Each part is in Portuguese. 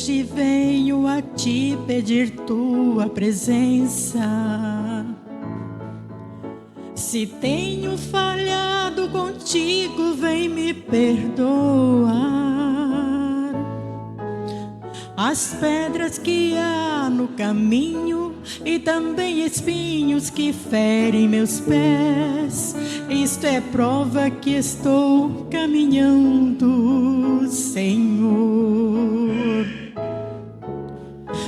hoje venho a te pedir tua presença. Se tenho falhado contigo, vem me perdoar. As pedras que há no caminho e também espinhos que ferem meus pés, isto é prova que estou caminhando, Senhor.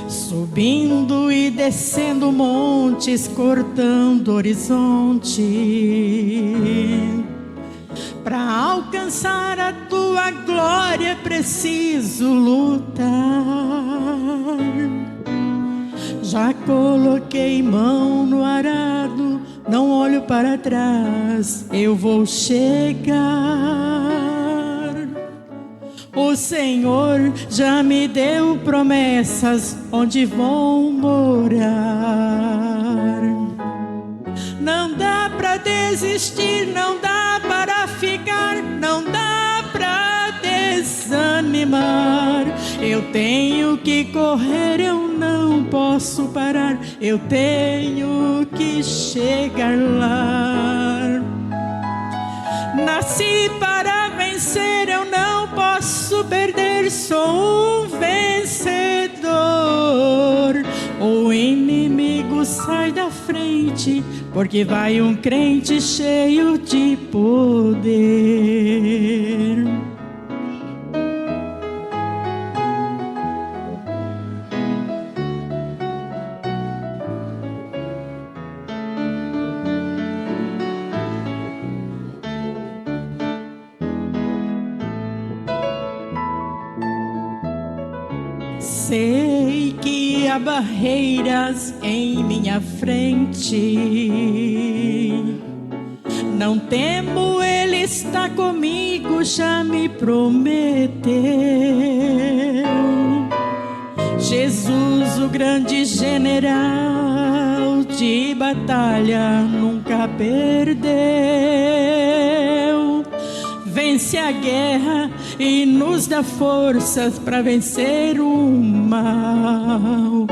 Subindo e descendo montes, cortando horizonte. Para alcançar a tua glória é preciso lutar. Já coloquei mão no arado, não olho para trás, eu vou chegar. O Senhor já me deu promessas onde vou morar. Não dá pra desistir, não dá para ficar, não dá pra desanimar. Eu tenho que correr, eu não posso parar, eu tenho que chegar lá. Nasci para vencer, eu não posso perder, sou um vencedor. O inimigo sai da frente, porque vai um crente cheio de poder. Sei que há barreiras em minha frente. Não temo, Ele está comigo, já me prometeu. Jesus, o grande general de batalha, nunca perdeu. Vence a guerra e nos dá forças para vencer o mal.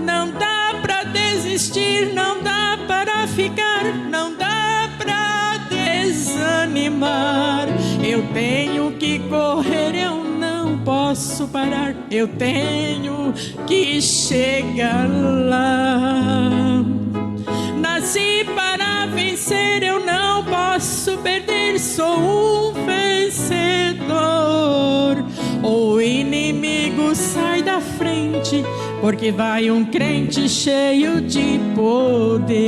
Não dá para desistir, não dá para ficar, não dá para desanimar. Eu tenho que correr, eu não posso parar, eu tenho que chegar lá. Nasci para vencer, eu não posso perder, sou um vencedor. O inimigo sai da frente, porque vai um crente cheio de poder.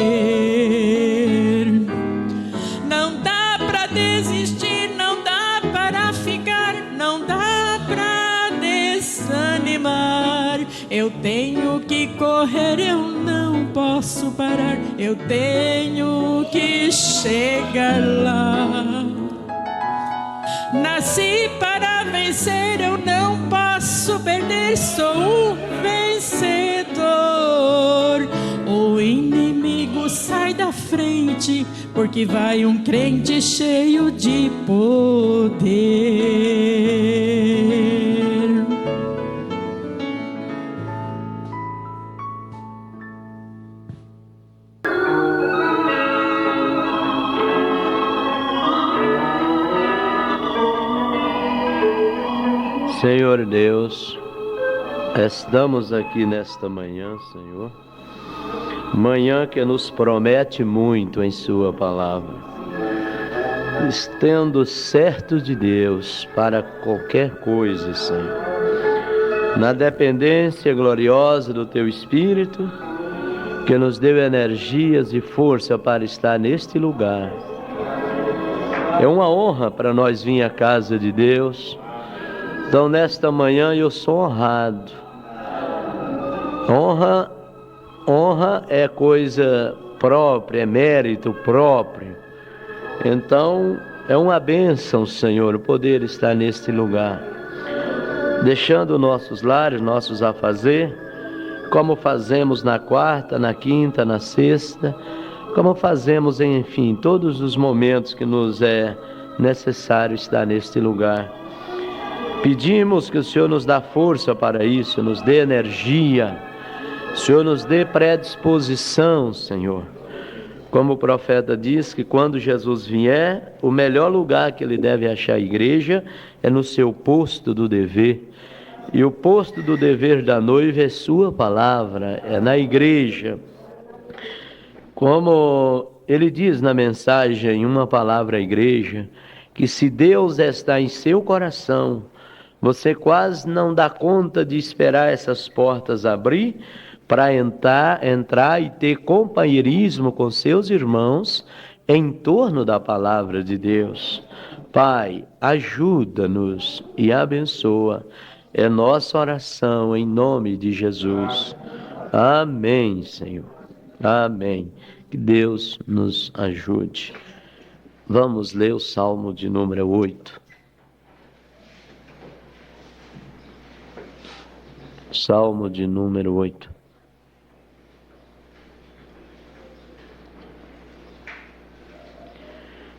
Não dá para desistir, não dá para ficar, não dá para desanimar. Eu tenho que correr, eu não posso parar, eu tenho que chegar lá. Nasci para vencer, eu não posso perder, sou um vencedor. O inimigo sai da frente, porque vai um crente cheio de poder. Senhor Deus, estamos aqui nesta manhã, Senhor, manhã que nos promete muito em Sua palavra, estando certo de Deus para qualquer coisa, Senhor, na dependência gloriosa do Teu Espírito, que nos deu energias e força para estar neste lugar. É uma honra para nós vir à casa de Deus. Então, nesta manhã eu sou honrado. Honra é coisa própria, é mérito próprio. Então, é uma bênção, Senhor, poder estar neste lugar, deixando nossos lares, nossos afazeres, como fazemos na quarta, na quinta, na sexta, como fazemos, enfim, todos os momentos que nos é necessário estar neste lugar. Pedimos que o Senhor nos dê força para isso, nos dê energia, o Senhor nos dê predisposição, Senhor. Como o profeta diz que quando Jesus vier, o melhor lugar que ele deve achar a igreja é no seu posto do dever. E o posto do dever da noiva é sua palavra, é na igreja. Como ele diz na mensagem, uma palavra à igreja, que se Deus está em seu coração, você quase não dá conta de esperar essas portas abrir para entrar e ter companheirismo com seus irmãos em torno da palavra de Deus. Pai, ajuda-nos e abençoa. É nossa oração em nome de Jesus. Amém, Senhor. Amém. Que Deus nos ajude. Vamos ler o Salmo de número 8. Salmo de número 8.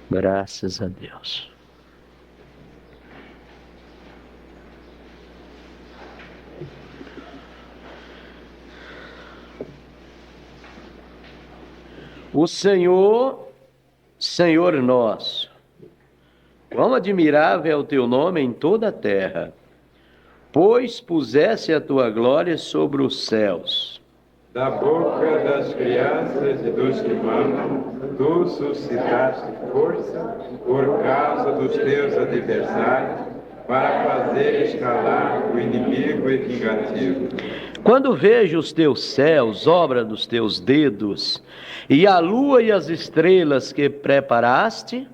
Graças a Deus. O Senhor, Senhor nosso, quão admirável é o teu nome em toda a terra, pois puseste a tua glória sobre os céus. Da boca das crianças e dos que mamam, tu suscitaste força por causa dos teus adversários, para fazer escalar o inimigo e vingativo. Quando vejo os teus céus, obra dos teus dedos, e a lua e as estrelas que preparaste,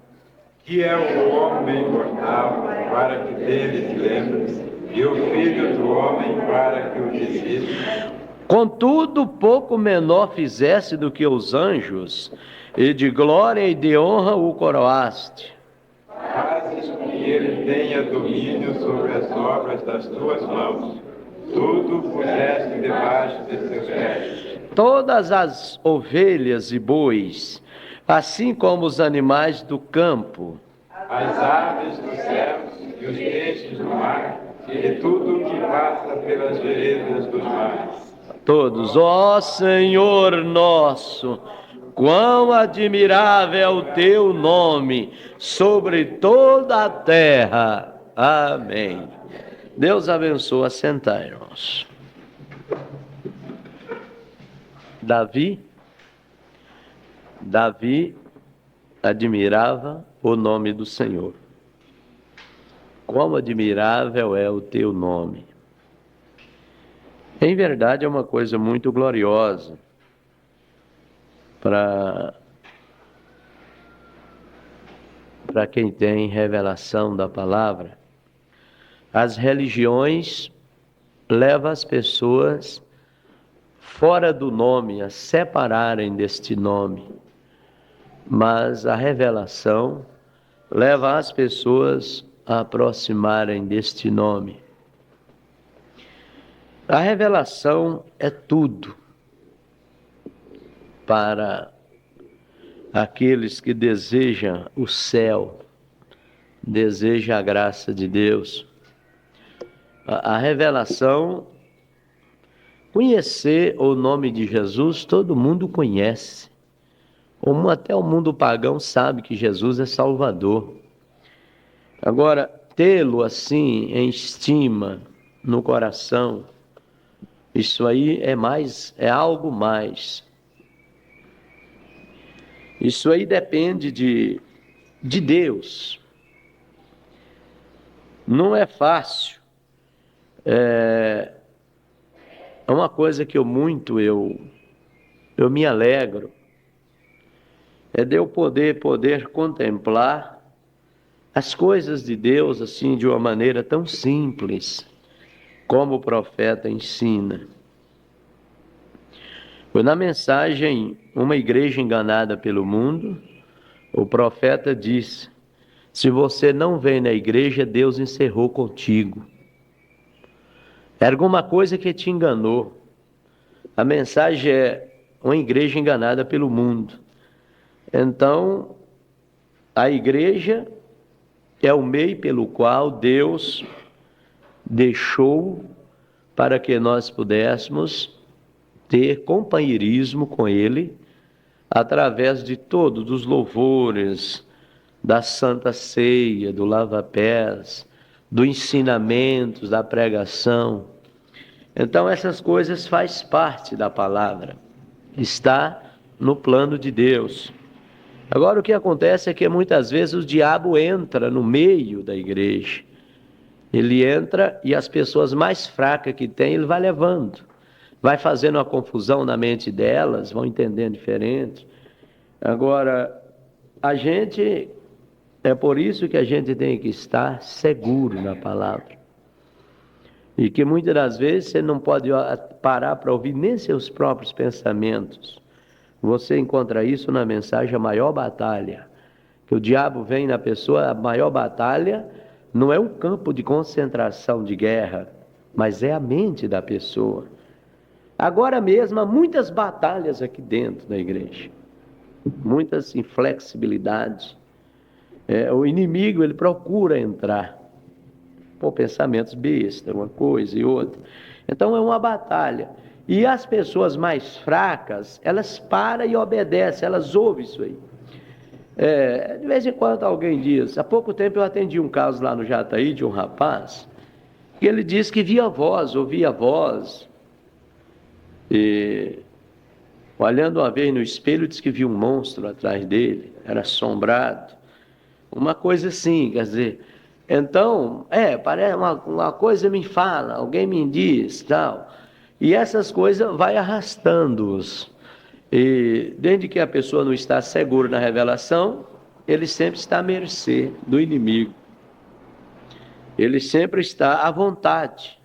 Que é o homem mortal, para que dele te lembres, e o filho do homem, para que o visites. contudo pouco menor fizeste do que os anjos, e de glória e de honra o coroaste. Fazes com que ele tenha domínio sobre as obras das tuas mãos. Tudo puseste debaixo de seus pés. Todas as ovelhas e bois, assim como os animais do campo, As aves dos céus e os peixes do mar, e tudo o que passa pelas veredas dos mares. todos, ó Senhor nosso, quão admirável é o teu nome sobre toda a terra. Amém. Deus abençoe. Assentai, irmãos. Davi admirava o nome do Senhor. Quão admirável é o teu nome. Em verdade é uma coisa muito gloriosa para quem tem revelação da palavra. As religiões levam as pessoas fora do nome, a separarem deste nome. Mas a revelação leva as pessoas a aproximarem deste nome. A revelação é tudo para aqueles que desejam o céu, desejam a graça de Deus. A revelação, conhecer o nome de Jesus, todo mundo conhece. Até o mundo pagão sabe que Jesus é Salvador. Agora, tê-lo assim em estima no coração, isso aí é algo mais. Isso aí depende de Deus. Não é fácil. É uma coisa que eu me alegro, é de eu poder contemplar as coisas de Deus assim de uma maneira tão simples, como o profeta ensina. Na mensagem, Uma Igreja Enganada pelo Mundo, o profeta disse: se você não vem na igreja, Deus encerrou contigo. É alguma coisa que te enganou. A mensagem é uma igreja enganada pelo mundo. Então, a igreja é o meio pelo qual Deus deixou para que nós pudéssemos ter companheirismo com Ele, através de todos os louvores, da Santa Ceia, do lava-pés, do ensinamento, da pregação. Então essas coisas faz parte da palavra, está no plano de Deus. Agora o que acontece é que muitas vezes o diabo entra no meio da igreja. Ele entra e as pessoas mais fracas que tem, ele vai levando. Vai fazendo uma confusão na mente delas, vão entendendo diferente. Agora, é por isso que a gente tem que estar seguro na palavra. E que muitas das vezes você não pode parar para ouvir nem seus próprios pensamentos. Você encontra isso na mensagem A Maior Batalha. Que o diabo vem na pessoa, a maior batalha não é um campo de concentração de guerra, mas é a mente da pessoa. Agora mesmo há muitas batalhas aqui dentro da igreja, muitas inflexibilidades. O inimigo, ele procura entrar por pensamentos bestas, uma coisa e outra. Então é uma batalha. E as pessoas mais fracas, elas param e obedecem, elas ouvem isso aí. De vez em quando alguém diz, há pouco tempo eu atendi um caso lá no Jataí de um rapaz, que ele disse que via voz, ouvia voz, e olhando uma vez no espelho, disse que viu um monstro atrás dele, era assombrado, uma coisa assim, quer dizer, então, parece uma coisa me fala, alguém me diz, tal, e essas coisas vai arrastando-os. E desde que a pessoa não está segura na revelação, ele sempre está à mercê do inimigo. Ele sempre está à vontade.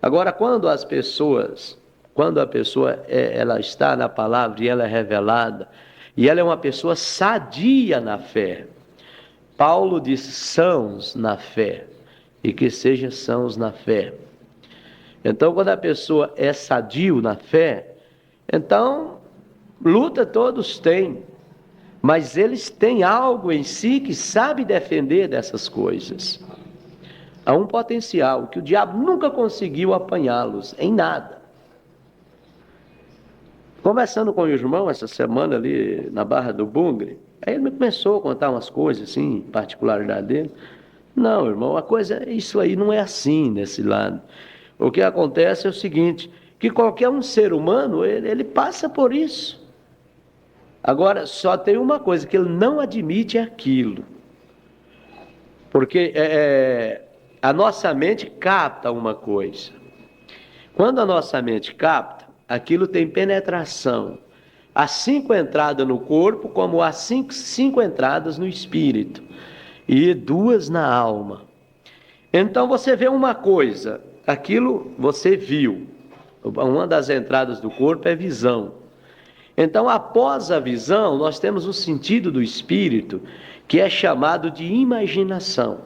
Agora, quando a pessoa ela está na palavra e ela é revelada, e ela é uma pessoa sadia na fé. Paulo diz, sãos na fé, e que sejam sãos na fé. Então, quando a pessoa é sadio na fé, então, luta todos têm, mas eles têm algo em si que sabe defender dessas coisas. Há um potencial que o diabo nunca conseguiu apanhá-los em nada. Conversando com o irmão essa semana ali na Barra do Bungre, aí ele me começou a contar umas coisas assim, particularidade dele. Não, irmão, isso aí não é assim nesse lado. O que acontece é o seguinte, que qualquer um ser humano, ele passa por isso. Agora, só tem uma coisa, que ele não admite aquilo. Porque a nossa mente capta uma coisa. Quando a nossa mente capta, aquilo tem penetração. Há 5 entradas no corpo, como há 5 entradas no espírito. E 2 na alma. Então você vê uma coisa, aquilo você viu. Uma das entradas do corpo é visão. Então, após a visão, nós temos o sentido do espírito, que é chamado de imaginação.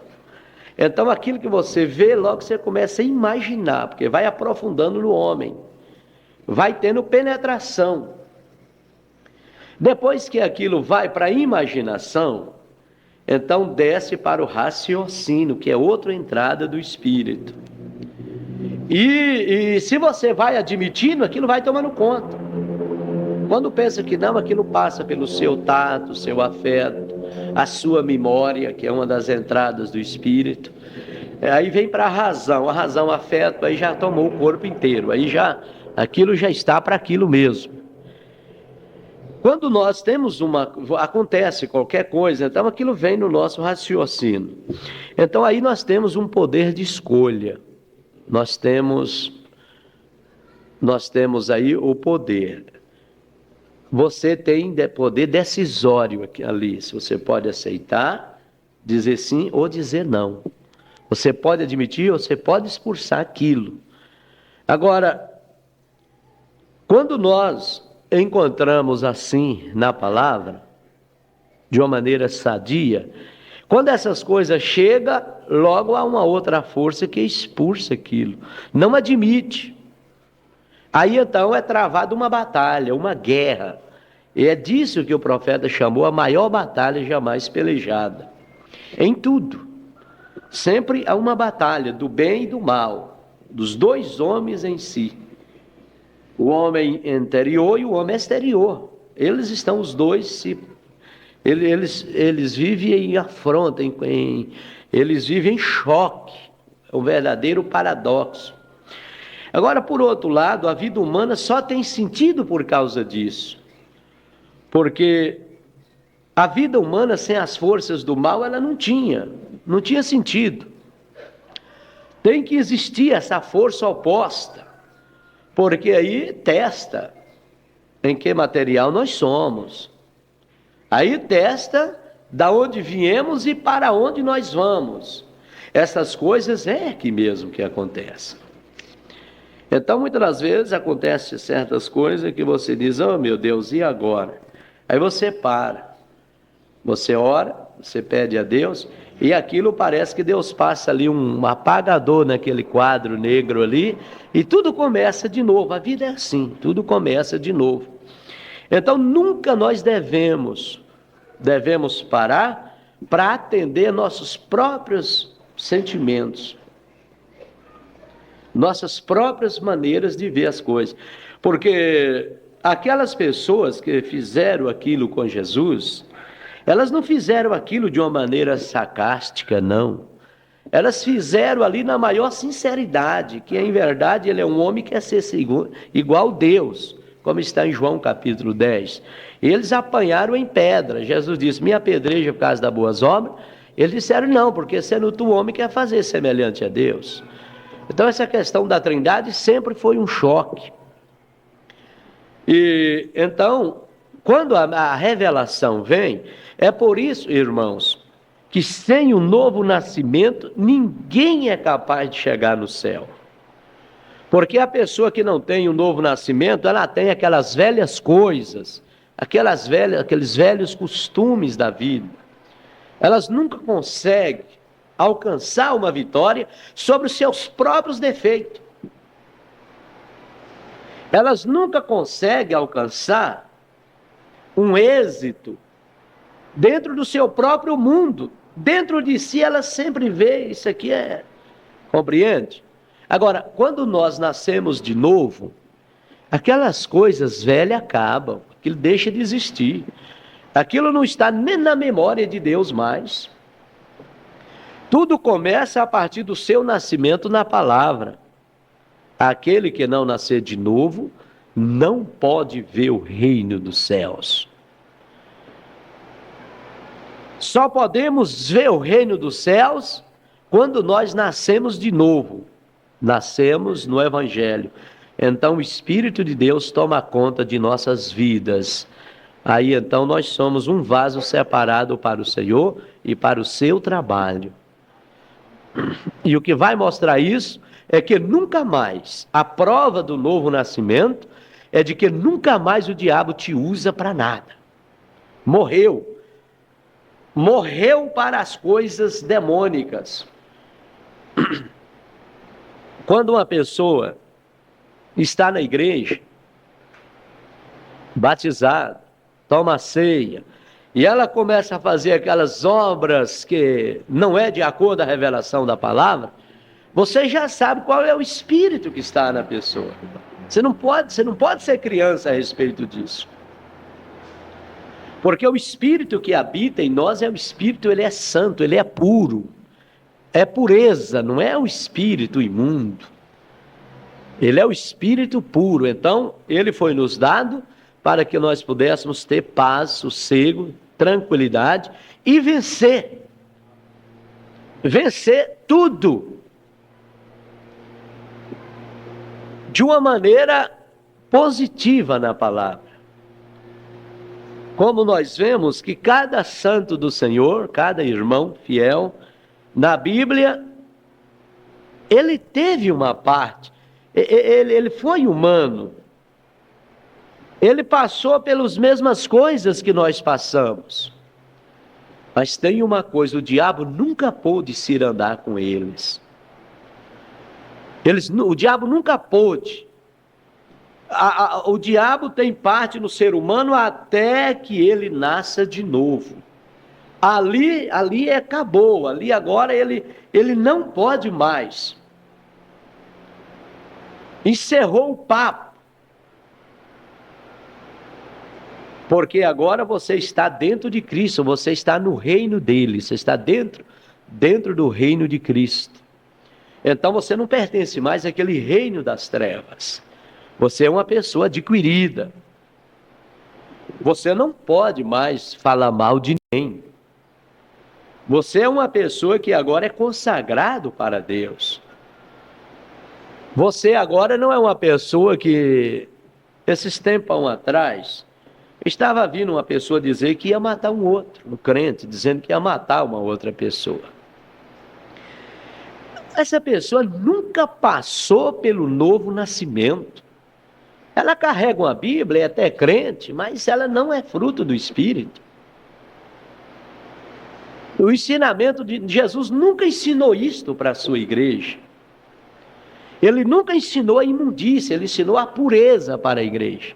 Então, aquilo que você vê, logo você começa a imaginar, porque vai aprofundando no homem, vai tendo penetração. Depois que aquilo vai para a imaginação, então desce para o raciocínio, que é outra entrada do espírito. E se você vai admitindo, aquilo vai tomando conta. Quando pensa que não, aquilo passa pelo seu tato, seu afeto, a sua memória, que é uma das entradas do espírito. Aí vem para a razão, afeto, aí já tomou o corpo inteiro, aquilo já está para aquilo mesmo. Quando nós temos acontece qualquer coisa, então aquilo vem no nosso raciocínio. Então aí nós temos um poder de escolha. Nós temos aí o poder. Você tem poder decisório ali. Se você pode aceitar, dizer sim ou dizer não. Você pode admitir ou você pode expulsar aquilo. Agora, quando nós encontramos assim na palavra, de uma maneira sadia, quando essas coisas chegam, logo há uma outra força que expulsa aquilo, não admite. Aí então é travada uma batalha, uma guerra. E é disso que o profeta chamou a maior batalha jamais pelejada. Em tudo. Sempre há uma batalha do bem e do mal, dos dois homens em si. O homem interior e o homem exterior. Eles estão os dois, eles vivem em afronta, eles vivem em choque. É um verdadeiro paradoxo. Agora, por outro lado, a vida humana só tem sentido por causa disso. Porque a vida humana sem as forças do mal, ela não tinha sentido. Tem que existir essa força oposta, porque aí testa em que material nós somos. Aí testa da onde viemos e para onde nós vamos. Essas coisas é aqui mesmo que acontecem. Então, muitas das vezes acontecem certas coisas que você diz, oh meu Deus, e agora? Aí você para, você ora, você pede a Deus, e aquilo parece que Deus passa ali um apagador naquele quadro negro ali, e tudo começa de novo. A vida é assim, tudo começa de novo. Então, nunca nós devemos parar para atender nossos próprios sentimentos, nossas próprias maneiras de ver as coisas. Porque aquelas pessoas que fizeram aquilo com Jesus, elas não fizeram aquilo de uma maneira sarcástica, não. Elas fizeram ali na maior sinceridade, que em verdade ele é um homem que quer ser igual a Deus, como está em João capítulo 10. Eles apanharam em pedra. Jesus disse, me apedreja por causa das boas obras. Eles disseram, não, porque sendo tu homem quer fazer semelhante a Deus. Então essa questão da Trindade sempre foi um choque. E então, quando a revelação vem, é por isso, irmãos, que sem o novo nascimento, ninguém é capaz de chegar no céu. Porque a pessoa que não tem o novo nascimento, ela tem aquelas velhas coisas, aqueles velhos costumes da vida. Elas nunca conseguem alcançar uma vitória sobre os seus próprios defeitos. Elas nunca conseguem alcançar um êxito dentro do seu próprio mundo. Dentro de si, elas sempre veem, isso aqui compreende? Agora, quando nós nascemos de novo, aquelas coisas velhas acabam, aquilo deixa de existir. Aquilo não está nem na memória de Deus mais. Tudo começa a partir do seu nascimento na palavra. Aquele que não nascer de novo, não pode ver o reino dos céus. Só podemos ver o reino dos céus quando nós nascemos de novo. Nascemos no Evangelho. Então o Espírito de Deus toma conta de nossas vidas. Aí então nós somos um vaso separado para o Senhor e para o seu trabalho. E o que vai mostrar isso é que nunca mais, a prova do novo nascimento é de que nunca mais o diabo te usa para nada. Morreu para as coisas demônicas. Quando uma pessoa está na igreja, batizada, toma a ceia, e ela começa a fazer aquelas obras que não é de acordo com a revelação da palavra, você já sabe qual é o espírito que está na pessoa. Você não pode ser criança a respeito disso. Porque o espírito que habita em nós é o espírito, ele é santo, ele é puro. É pureza, não é o espírito imundo. Ele é o espírito puro. Então, ele foi nos dado para que nós pudéssemos ter paz, sossego, tranquilidade e vencer. Vencer tudo. De uma maneira positiva na palavra. Como nós vemos que cada santo do Senhor, cada irmão fiel, na Bíblia, ele teve uma parte, ele foi humano, ele passou pelas mesmas coisas que nós passamos. Mas tem uma coisa, o diabo nunca pôde se andar com eles. O diabo nunca pôde. O diabo tem parte no ser humano até que ele nasça de novo. Ali acabou, ali agora ele não pode mais. Encerrou o papo. Porque agora você está dentro de Cristo, você está no reino dele, você está dentro do reino de Cristo. Então você não pertence mais àquele reino das trevas. Você é uma pessoa adquirida. Você não pode mais falar mal de ninguém. Você é uma pessoa que agora é consagrado para Deus. Você agora não é uma pessoa que, esses tempos atrás, estava vindo uma pessoa dizer que ia matar um outro, um crente, dizendo que ia matar uma outra pessoa. Essa pessoa nunca passou pelo novo nascimento. Ela carrega uma Bíblia, é até crente, mas ela não é fruto do Espírito. O ensinamento de Jesus nunca ensinou isto para a sua igreja. Ele nunca ensinou a imundícia, ele ensinou a pureza para a igreja.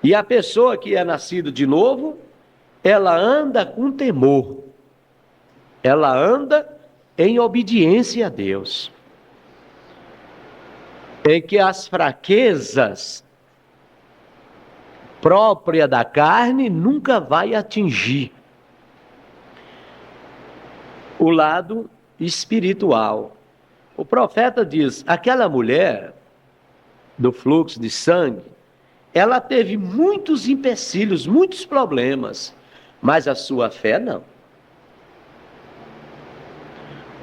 E a pessoa que é nascida de novo, ela anda com temor. Ela anda em obediência a Deus. Em que as fraquezas próprias da carne nunca vai atingir o lado espiritual. O profeta diz, aquela mulher do fluxo de sangue, ela teve muitos empecilhos, muitos problemas, mas a sua fé não.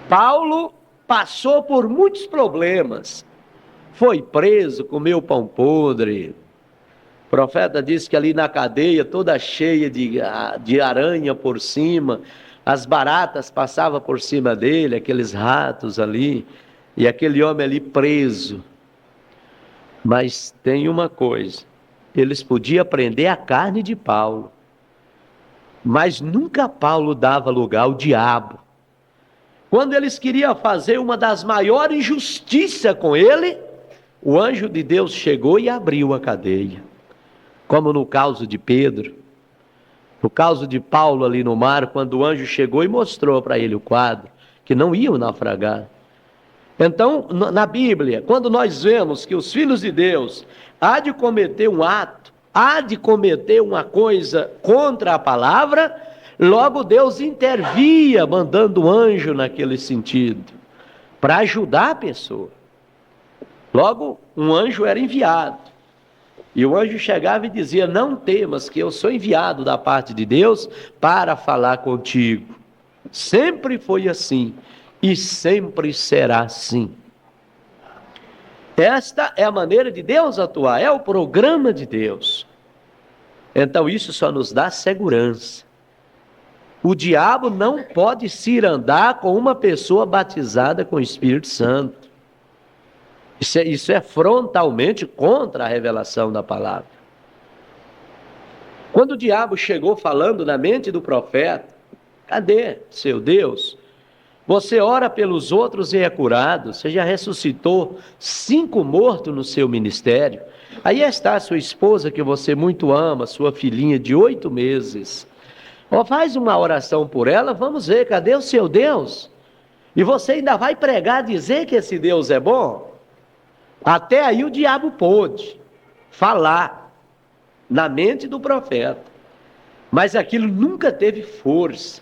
Paulo passou por muitos problemas, foi preso, comeu pão podre. O profeta disse que ali na cadeia, toda cheia de aranha por cima, as baratas passavam por cima dele, aqueles ratos ali, e aquele homem ali preso. Mas tem uma coisa, eles podiam prender a carne de Paulo, mas nunca Paulo dava lugar ao diabo. Quando eles queriam fazer uma das maiores injustiças com ele, o anjo de Deus chegou e abriu a cadeia. Como no caso de Pedro, no caso de Paulo ali no mar, quando o anjo chegou e mostrou para ele o quadro, que não iam naufragar. Então, na Bíblia, quando nós vemos que os filhos de Deus há de cometer um ato, há de cometer uma coisa contra a palavra, logo Deus intervia, mandando um anjo naquele sentido, para ajudar a pessoa. Logo, um anjo era enviado. E o anjo chegava e dizia, não temas, que eu sou enviado da parte de Deus para falar contigo. Sempre foi assim. E sempre será assim. Esta é a maneira de Deus atuar, é o programa de Deus. Então isso só nos dá segurança. O diabo não pode se ir andar com uma pessoa batizada com o Espírito Santo. Isso é frontalmente contra a revelação da palavra. Quando o diabo chegou falando na mente do profeta, cadê seu Deus? Você ora pelos outros e é curado. Você já ressuscitou 5 mortos no seu ministério. Aí está a sua esposa que você muito ama, sua filhinha de 8 meses. Faz uma oração por ela, vamos ver, cadê o seu Deus? E você ainda vai pregar, dizer que esse Deus é bom? Até aí o diabo pôde falar na mente do profeta. Mas aquilo nunca teve força.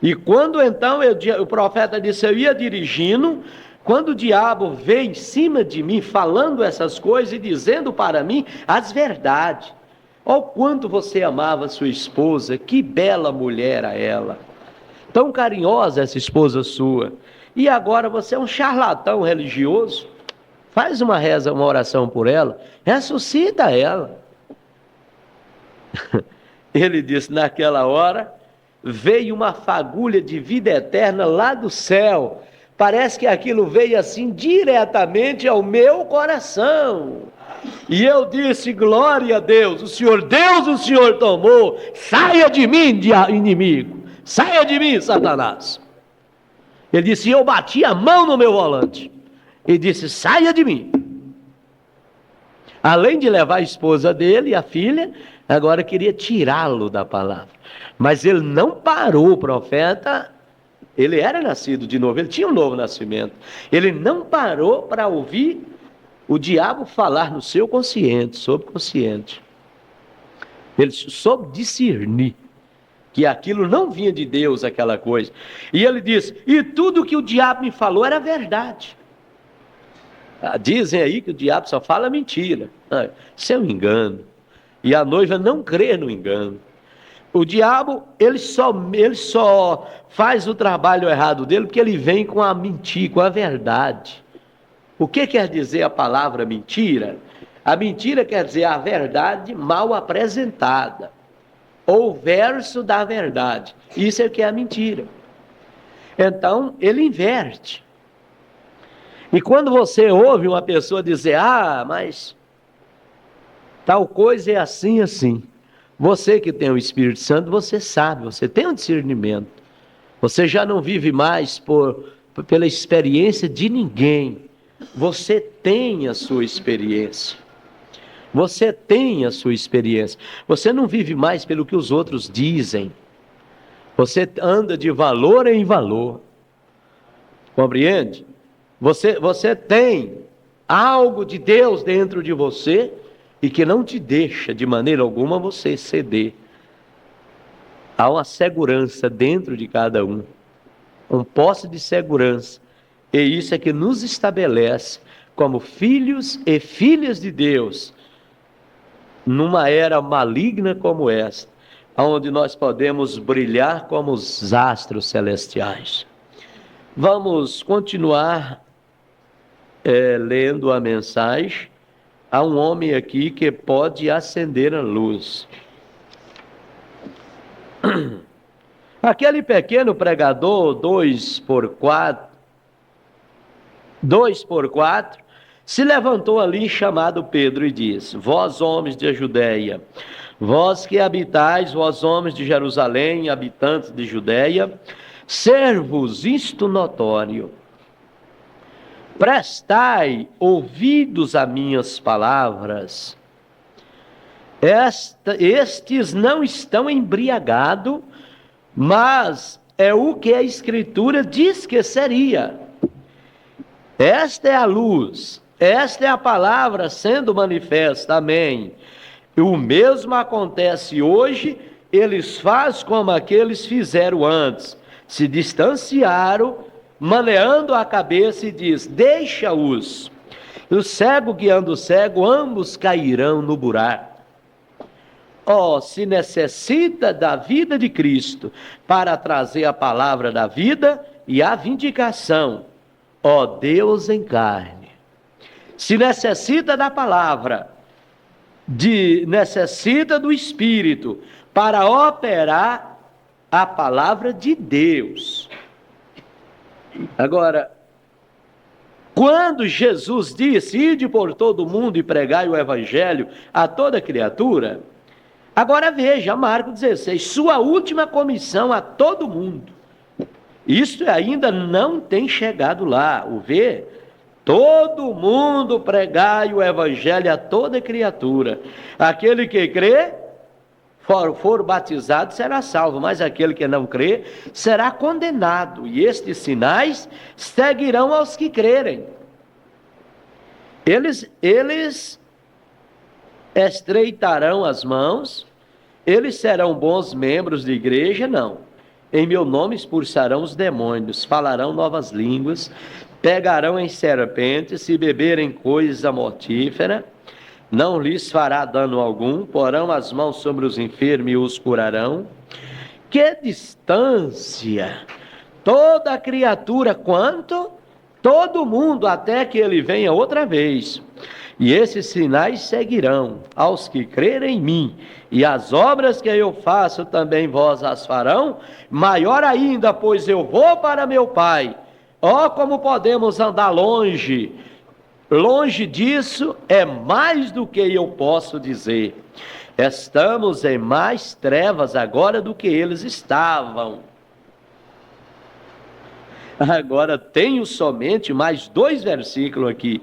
E quando então o profeta disse, eu ia dirigindo, quando o diabo veio em cima de mim, falando essas coisas e dizendo para mim as verdades. Olha o quanto você amava sua esposa, que bela mulher era ela. Tão carinhosa essa esposa sua. E agora você é um charlatão religioso. Faz uma reza, uma oração por ela, ressuscita ela. Ele disse, naquela hora, veio uma fagulha de vida eterna lá do céu. Parece que aquilo veio assim diretamente ao meu coração. E eu disse, glória a Deus, o Senhor tomou, saia de mim, inimigo, saia de mim, Satanás. Ele disse, eu bati a mão no meu volante. E disse, saia de mim. Além de levar a esposa dele e a filha, Agora queria tirá-lo da palavra. Mas ele não parou, o profeta. Ele era nascido de novo, ele tinha um novo nascimento. Ele não parou para ouvir o diabo falar no seu consciente, subconsciente. Ele soube discernir que aquilo não vinha de Deus, aquela coisa. E ele disse, e tudo que o diabo me falou era verdade. Dizem aí que o diabo só fala mentira. Isso é um engano. E a noiva não crê no engano. O diabo, ele só faz o trabalho errado dele porque ele vem com a mentira, com a verdade. O que quer dizer a palavra mentira? A mentira quer dizer a verdade mal apresentada, ou o verso da verdade. Isso é o que é a mentira. Então, ele inverte. E quando você ouve uma pessoa dizer, mas tal coisa é assim, assim. Você que tem o Espírito Santo, você sabe, você tem um discernimento. Você já não vive mais pela experiência de ninguém. Você tem a sua experiência. Você tem a sua experiência. Você não vive mais pelo que os outros dizem. Você anda de valor em valor. Compreende? Você tem algo de Deus dentro de você e que não te deixa de maneira alguma você ceder. Há uma segurança dentro de cada um. Um posse de segurança. E isso é que nos estabelece como filhos e filhas de Deus, numa era maligna como esta, onde nós podemos brilhar como os astros celestiais. Vamos continuar lendo a mensagem. Há um homem aqui que pode acender a luz. Aquele pequeno pregador, 2x4, se levantou ali chamado Pedro e disse: vós homens de Judeia, vós que habitais, vós homens de Jerusalém, habitantes de Judeia, ser-vos isto notório. Prestai ouvidos a minhas palavras. Estes não estão embriagados, mas é o que a Escritura diz que seria. Esta é a luz, esta é a palavra sendo manifesta, amém. E o mesmo acontece hoje, eles fazem como aqueles fizeram antes, se distanciaram, maneando a cabeça e diz, deixa-os. O cego guiando o cego, ambos cairão no buraco. Se necessita da vida de Cristo para trazer a palavra da vida e a vindicação, Deus em carne. Se necessita da palavra, necessita do Espírito para operar a palavra de Deus. Agora, quando Jesus disse, ide por todo o mundo e pregai o evangelho a toda criatura, agora veja, Marcos 16, sua última comissão a todo mundo. Isto ainda não tem chegado lá, o ver, todo mundo pregai o evangelho a toda criatura. Aquele que crê, for batizado, será salvo, mas aquele que não crê, será condenado. E estes sinais seguirão aos que crerem. Eles estreitarão as mãos, eles serão bons membros de igreja, não. Em meu nome expulsarão os demônios, falarão novas línguas, pegarão em serpentes, se beberem coisa mortífera, não lhes fará dano algum, porão as mãos sobre os enfermos e os curarão. Que distância! Toda criatura, quanto? Todo mundo, até que ele venha outra vez. E esses sinais seguirão aos que crerem em mim, e as obras que eu faço também vós as farão, maior ainda, pois eu vou para meu Pai. Como podemos andar longe disso é mais do que eu posso dizer. Estamos em mais trevas agora do que eles estavam. Agora tenho somente mais 2 versículos aqui.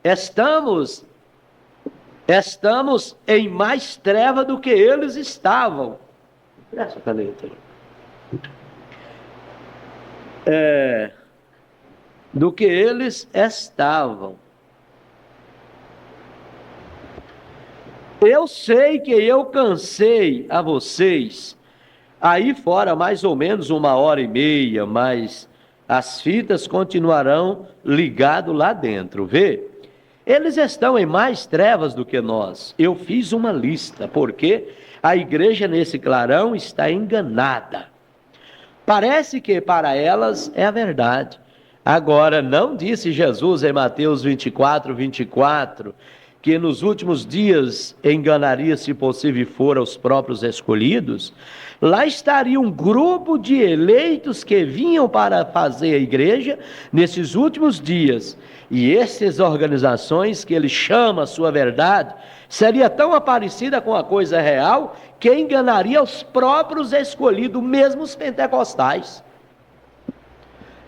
Estamos Estamos em mais treva do que eles estavam. Essa caneta. Do que eles estavam. Eu sei que eu cansei a vocês aí fora mais ou menos 1h30, mas as fitas continuarão ligadas lá dentro, vê? Eles estão em mais trevas do que nós. Eu fiz uma lista, porque a igreja nesse clarão está enganada. Parece que para elas é a verdade. Agora, não disse Jesus em Mateus 24, que nos últimos dias enganaria, se possível for, os próprios escolhidos? Lá estaria um grupo de eleitos que vinham para fazer a igreja nesses últimos dias. E essas organizações que ele chama a sua verdade, seria tão parecida com a coisa real, que enganaria os próprios escolhidos, mesmo os pentecostais.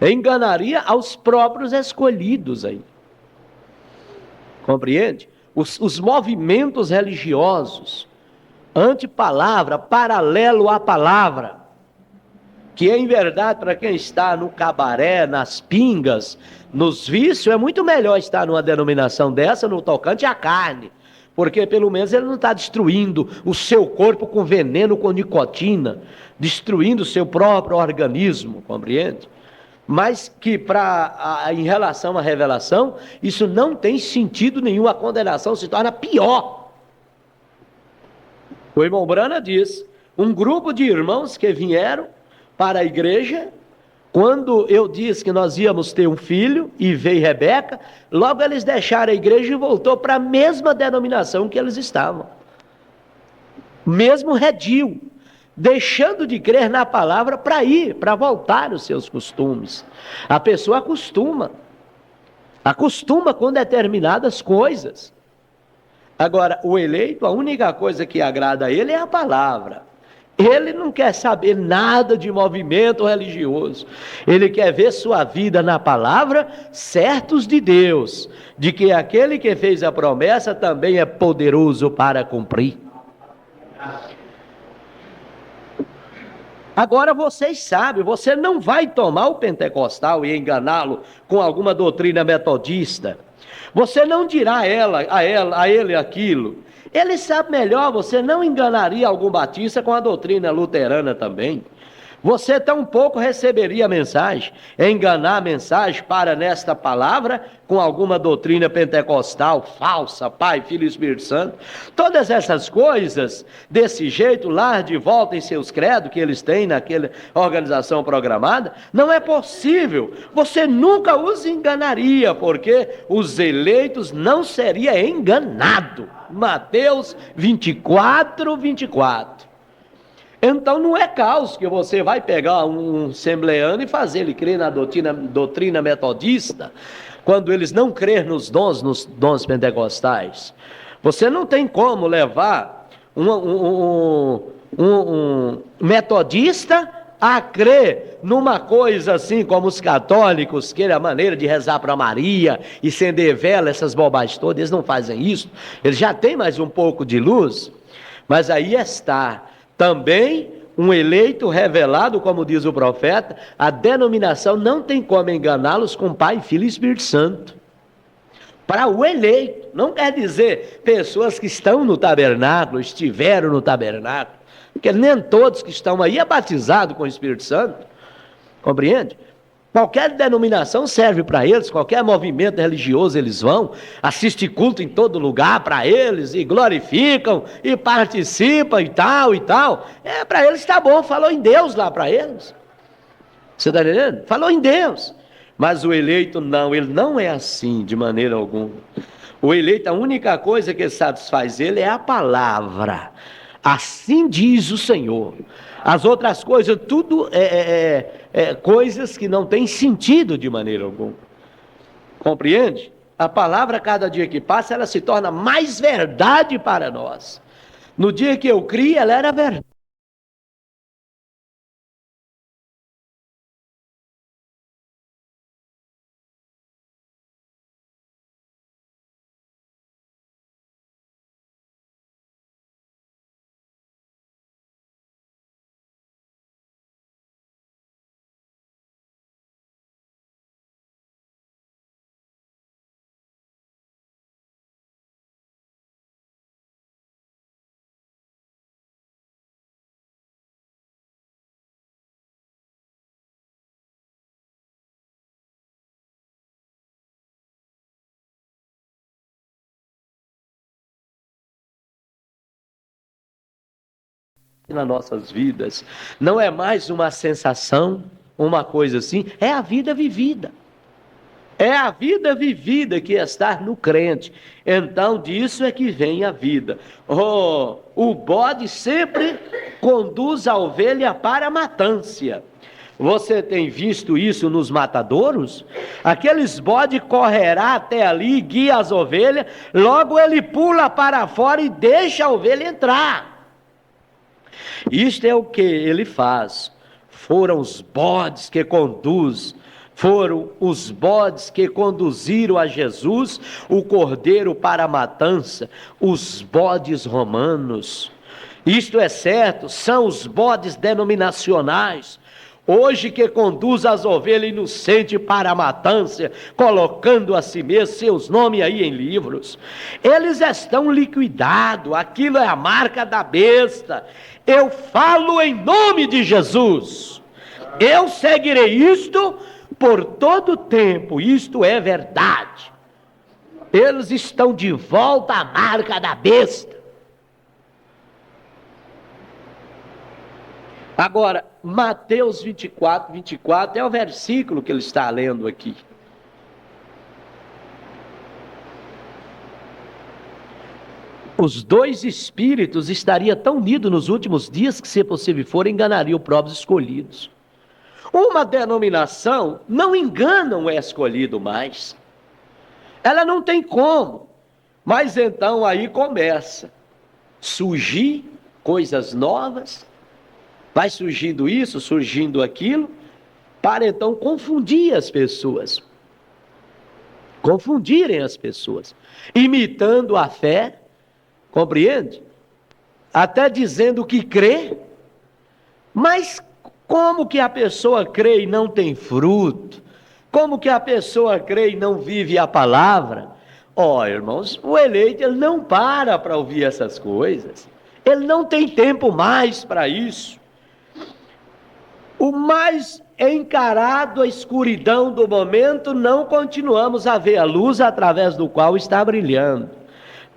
Enganaria aos próprios escolhidos aí. Compreende? Os movimentos religiosos, anti-palavra, paralelo à palavra, que em verdade, para quem está no cabaré, nas pingas, nos vícios, é muito melhor estar numa denominação dessa, no tocante à carne, porque pelo menos ele não está destruindo o seu corpo com veneno, com nicotina, destruindo o seu próprio organismo, compreende? Mas que em relação à revelação, isso não tem sentido nenhum, a condenação se torna pior. O irmão Brana diz, um grupo de irmãos que vieram para a igreja, quando eu disse que nós íamos ter um filho, e veio Rebeca, logo eles deixaram a igreja e voltou para a mesma denominação que eles estavam. Mesmo redil, deixando de crer na palavra para voltar aos seus costumes. A pessoa acostuma com determinadas coisas. Agora, o eleito, a única coisa que agrada a ele é a palavra. Ele não quer saber nada de movimento religioso. Ele quer ver sua vida na palavra, certos de Deus, de que aquele que fez a promessa também é poderoso para cumprir. Agora vocês sabem, você não vai tomar o pentecostal e enganá-lo com alguma doutrina metodista. Você não dirá a ele aquilo. Ele sabe melhor, você não enganaria algum batista com a doutrina luterana também. Você tampouco receberia a mensagem, enganar a mensagem para nesta palavra com alguma doutrina pentecostal falsa, Pai, Filho e Espírito Santo. Todas essas coisas, desse jeito, lá de volta em seus credos que eles têm naquela organização programada, não é possível. Você nunca os enganaria, porque os eleitos não seriam enganados. Mateus 24. Então não é caos que você vai pegar um assembleano e fazer ele crer na doutrina metodista, quando eles não crerem nos dons pentecostais. Você não tem como levar um metodista a crer numa coisa assim como os católicos, que é a maneira de rezar para Maria e acender vela, essas bobagens todas. Eles não fazem isso, eles já têm mais um pouco de luz, mas aí está também um eleito revelado, como diz o profeta. A denominação não tem como enganá-los com Pai, Filho e Espírito Santo. Para o eleito, não quer dizer pessoas que estão no tabernáculo, estiveram no tabernáculo, porque nem todos que estão aí é batizado com o Espírito Santo, compreende? Qualquer denominação serve para eles, qualquer movimento religioso eles vão, assistem culto em todo lugar para eles, e glorificam, e participam e tal. Para eles está bom, falou em Deus lá para eles. Você está entendendo? Falou em Deus. Mas o eleito não, ele não é assim de maneira alguma. O eleito, a única coisa que satisfaz ele é a palavra. Assim diz o Senhor. As outras coisas, tudo coisas que não têm sentido de maneira alguma. Compreende? A palavra, cada dia que passa, ela se torna mais verdade para nós. No dia que eu criei, ela era verdade. nas nossas vidas. Não é mais uma sensação, uma coisa assim, é a vida vivida. É a vida vivida que está no crente. Então, disso é que vem a vida. O bode sempre conduz a ovelha para a matância. Você tem visto isso nos matadouros? Aqueles bodes correrá até ali, guia as ovelhas, logo ele pula para fora e deixa a ovelha entrar. Isto é o que ele faz. Foram os bodes que foram os bodes que conduziram a Jesus, o cordeiro, para a matança, os bodes romanos. Isto é certo, são os bodes denominacionais, hoje que conduz as ovelhas inocentes para a matança, colocando a si mesmo seus nomes aí em livros. Eles estão liquidados, aquilo é a marca da besta. Eu falo em nome de Jesus. Eu seguirei isto por todo o tempo, isto é verdade. Eles estão de volta à marca da besta. Agora, Mateus 24, 24 é o versículo que ele está lendo aqui. Os dois espíritos estariam tão unidos nos últimos dias que, se possível for, enganariam os próprios escolhidos. Uma denominação não engana o escolhido mais. Ela não tem como. Mas então aí começa a surgir coisas novas. Vai surgindo isso, surgindo aquilo, para então confundir as pessoas. Confundirem as pessoas. Imitando a fé, compreende? Até dizendo que crê, mas como que a pessoa crê e não tem fruto? Como que a pessoa crê e não vive a palavra? Irmãos, o eleito ele não para ouvir essas coisas. Ele não tem tempo mais para isso. O mais encarado a escuridão do momento, não continuamos a ver a luz através do qual está brilhando.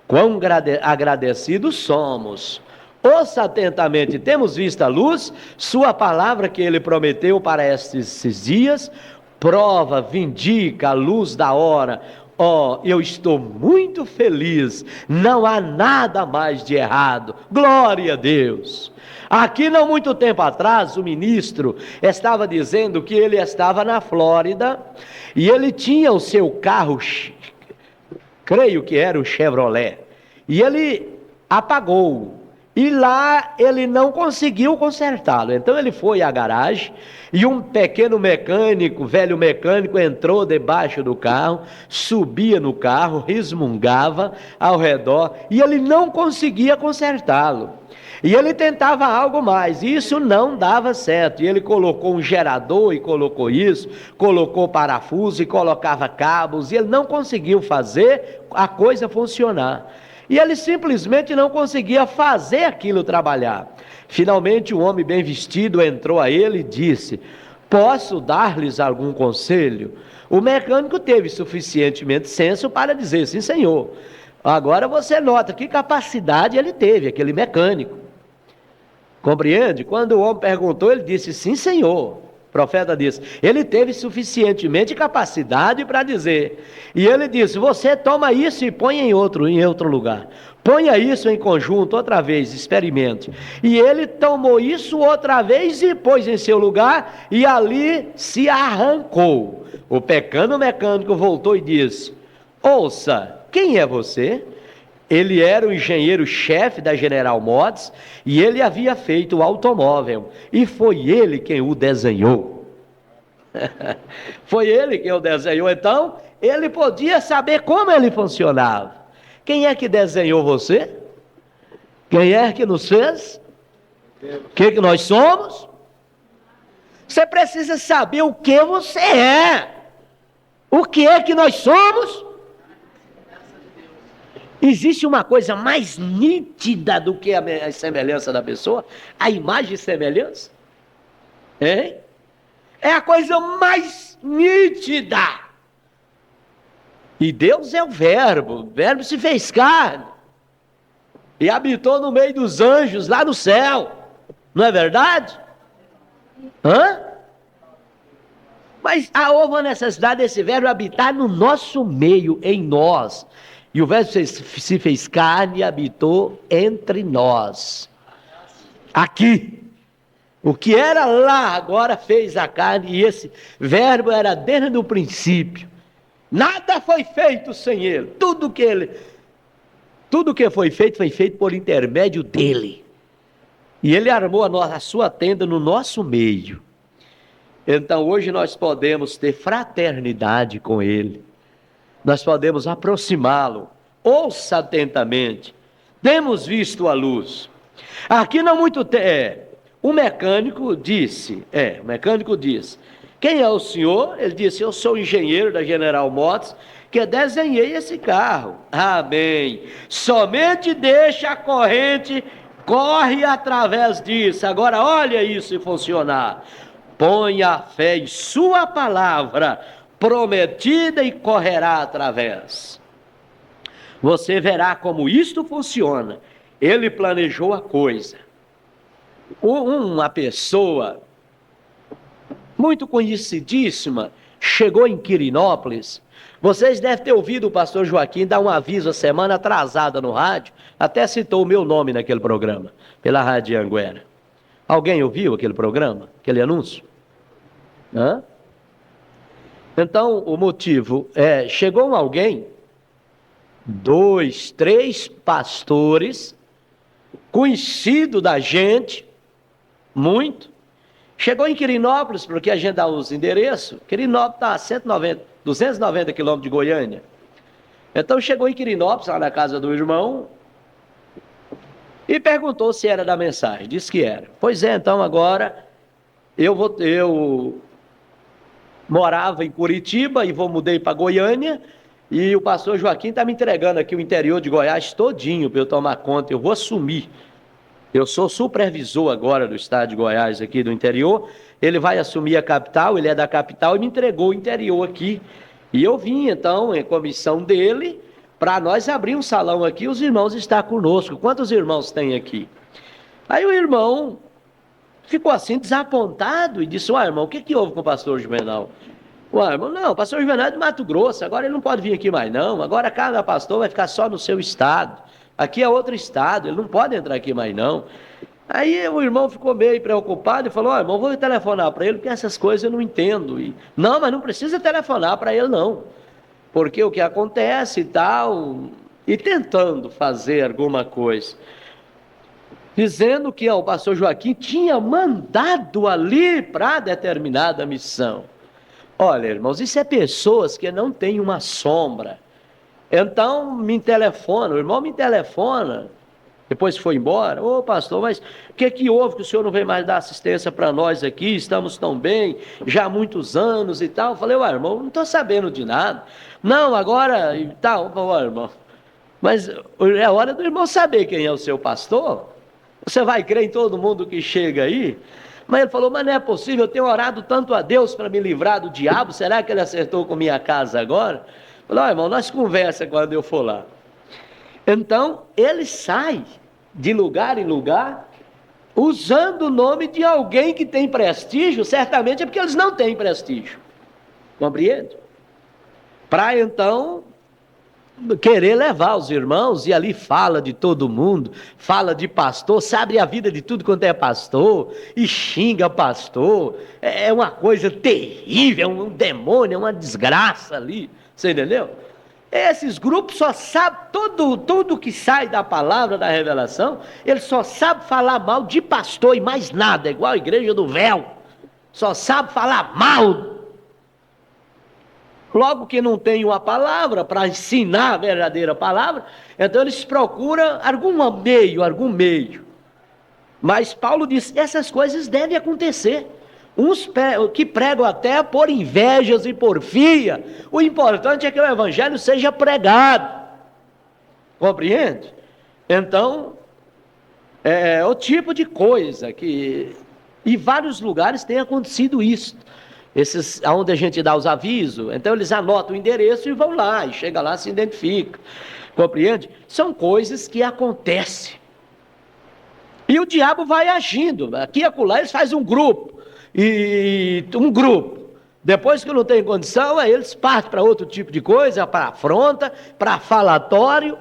Quão agradecidos somos. Ouça atentamente, temos visto a luz, sua palavra que ele prometeu para estes dias, prova, vindica a luz da hora. Eu estou muito feliz, não há nada mais de errado, glória a Deus. Aqui não muito tempo atrás, o ministro estava dizendo que ele estava na Flórida, e ele tinha o seu carro, creio que era o Chevrolet, e ele apagou. E lá ele não conseguiu consertá-lo. Então ele foi à garagem e um pequeno mecânico, velho mecânico, entrou debaixo do carro, subia no carro, resmungava ao redor e ele não conseguia consertá-lo. E ele tentava algo mais, e isso não dava certo. E ele colocou um gerador e colocou isso, colocou parafuso e colocava cabos, e ele não conseguiu fazer a coisa funcionar. E ele simplesmente não conseguia fazer aquilo trabalhar. Finalmente, um homem bem vestido entrou a ele e disse: posso dar-lhes algum conselho? O mecânico teve suficientemente senso para dizer: sim, senhor. Agora você nota que capacidade ele teve, aquele mecânico. Compreende? Quando o homem perguntou, ele disse: sim, senhor. O profeta disse, ele teve suficientemente capacidade para dizer. E ele disse: você toma isso e põe em outro lugar. Ponha isso em conjunto outra vez, experimente. E ele tomou isso outra vez e pôs em seu lugar, e ali se arrancou. O pequeno mecânico voltou e disse: ouça, quem é você? Ele era o engenheiro-chefe da General Motors e ele havia feito o automóvel. E foi ele quem o desenhou. Foi ele quem o desenhou. Então, ele podia saber como ele funcionava. Quem é que desenhou você? Quem é que nos fez? O que nós somos? Você precisa saber o que você é. O que é que nós somos? Existe uma coisa mais nítida do que a semelhança da pessoa? A imagem e semelhança? Hein? É a coisa mais nítida. E Deus é o verbo se fez carne. E habitou no meio dos anjos, lá no céu. Não é verdade? Mas houve a necessidade desse verbo habitar no nosso meio, em nós. E o verbo se fez carne e habitou entre nós. Aqui. O que era lá agora fez a carne, e esse verbo era desde o princípio. Nada foi feito sem ele. Tudo que foi feito por intermédio dele. E ele armou a sua tenda no nosso meio. Então hoje nós podemos ter fraternidade com ele. Nós podemos aproximá-lo. Ouça atentamente. Temos visto a luz. Aqui não muito tempo. O mecânico disse, quem é o senhor? Ele disse, eu sou engenheiro da General Motors, que desenhei esse carro. Amém. Somente deixa a corrente, corre através disso. Agora olha isso funcionar. Põe a fé em sua palavra, prometida, e correrá através. Você verá como isto funciona. Ele planejou a coisa. Uma pessoa muito conhecidíssima chegou em Quirinópolis. Vocês devem ter ouvido o pastor Joaquim dar um aviso a semana atrasada no rádio, até citou o meu nome naquele programa, pela Rádio Anguera. Alguém ouviu aquele programa, aquele anúncio? Então o motivo chegou alguém, 2, 3 pastores, conhecido da gente, muito, chegou em Quirinópolis, porque a gente dá os endereços. Quirinópolis está a 290 quilômetros de Goiânia. Então chegou em Quirinópolis, lá na casa do irmão, e perguntou se era da mensagem. Disse que era. Pois é, então agora eu morava em Curitiba e mudei para Goiânia, e o pastor Joaquim está me entregando aqui o interior de Goiás todinho para eu tomar conta. Eu vou assumir. Eu sou supervisor agora do estado de Goiás, aqui do interior. Ele vai assumir a capital, ele é da capital, e me entregou o interior aqui. E eu vim, então, em comissão dele, para nós abrir um salão aqui, os irmãos estão conosco. Quantos irmãos tem aqui? Aí o irmão ficou assim, desapontado, e disse, irmão, o que houve com o pastor Juvenal? Irmão, não, o pastor Juvenal é de Mato Grosso, agora ele não pode vir aqui mais não, agora cada pastor vai ficar só no seu estado. Aqui é outro estado, ele não pode entrar aqui mais não. Aí o irmão ficou meio preocupado e falou, irmão, vou telefonar para ele, porque essas coisas eu não entendo. Não, mas não precisa telefonar para ele não, porque o que acontece e tal, e tentando fazer alguma coisa, dizendo que o pastor Joaquim tinha mandado ali para determinada missão. Olha, irmãos, isso é pessoas que não têm uma sombra. Então me telefona, o irmão me telefona, depois foi embora, pastor, mas o que houve que o senhor não veio mais dar assistência para nós aqui, estamos tão bem, já há muitos anos e tal. Eu falei, irmão, não estou sabendo de nada. Não, agora e tal, irmão, mas é hora do irmão saber quem é o seu pastor. Você vai crer em todo mundo que chega aí? Mas ele falou, mas não é possível, eu tenho orado tanto a Deus para me livrar do diabo, será que ele acertou com minha casa agora? Falou, irmão, nós conversa quando eu for lá. Então, ele sai de lugar em lugar, usando o nome de alguém que tem prestígio, certamente é porque eles não têm prestígio. Compreende? Para então querer levar os irmãos, e ali fala de todo mundo, fala de pastor, sabe a vida de tudo quanto é pastor, e xinga pastor, é uma coisa terrível, é um demônio, é uma desgraça ali. Você entendeu? Esses grupos só sabem, tudo que sai da palavra, da revelação, eles só sabem falar mal de pastor e mais nada, igual a igreja do véu, só sabe falar mal. Logo que não tem uma palavra para ensinar a verdadeira palavra, então eles procuram algum meio. Mas Paulo diz, essas coisas devem acontecer. Uns que pregam até por invejas e porfia. O importante é que o evangelho seja pregado. Compreende? Então, é o tipo de coisa que... Em vários lugares tem acontecido isso. Esses, onde a gente dá os avisos, então eles anotam o endereço e vão lá, e chega lá, se identifica. Compreende? São coisas que acontecem. E o diabo vai agindo. Aqui e acolá eles fazem um grupo. Depois que não tem condição, aí eles partem para outro tipo de coisa, para afronta, para falatório.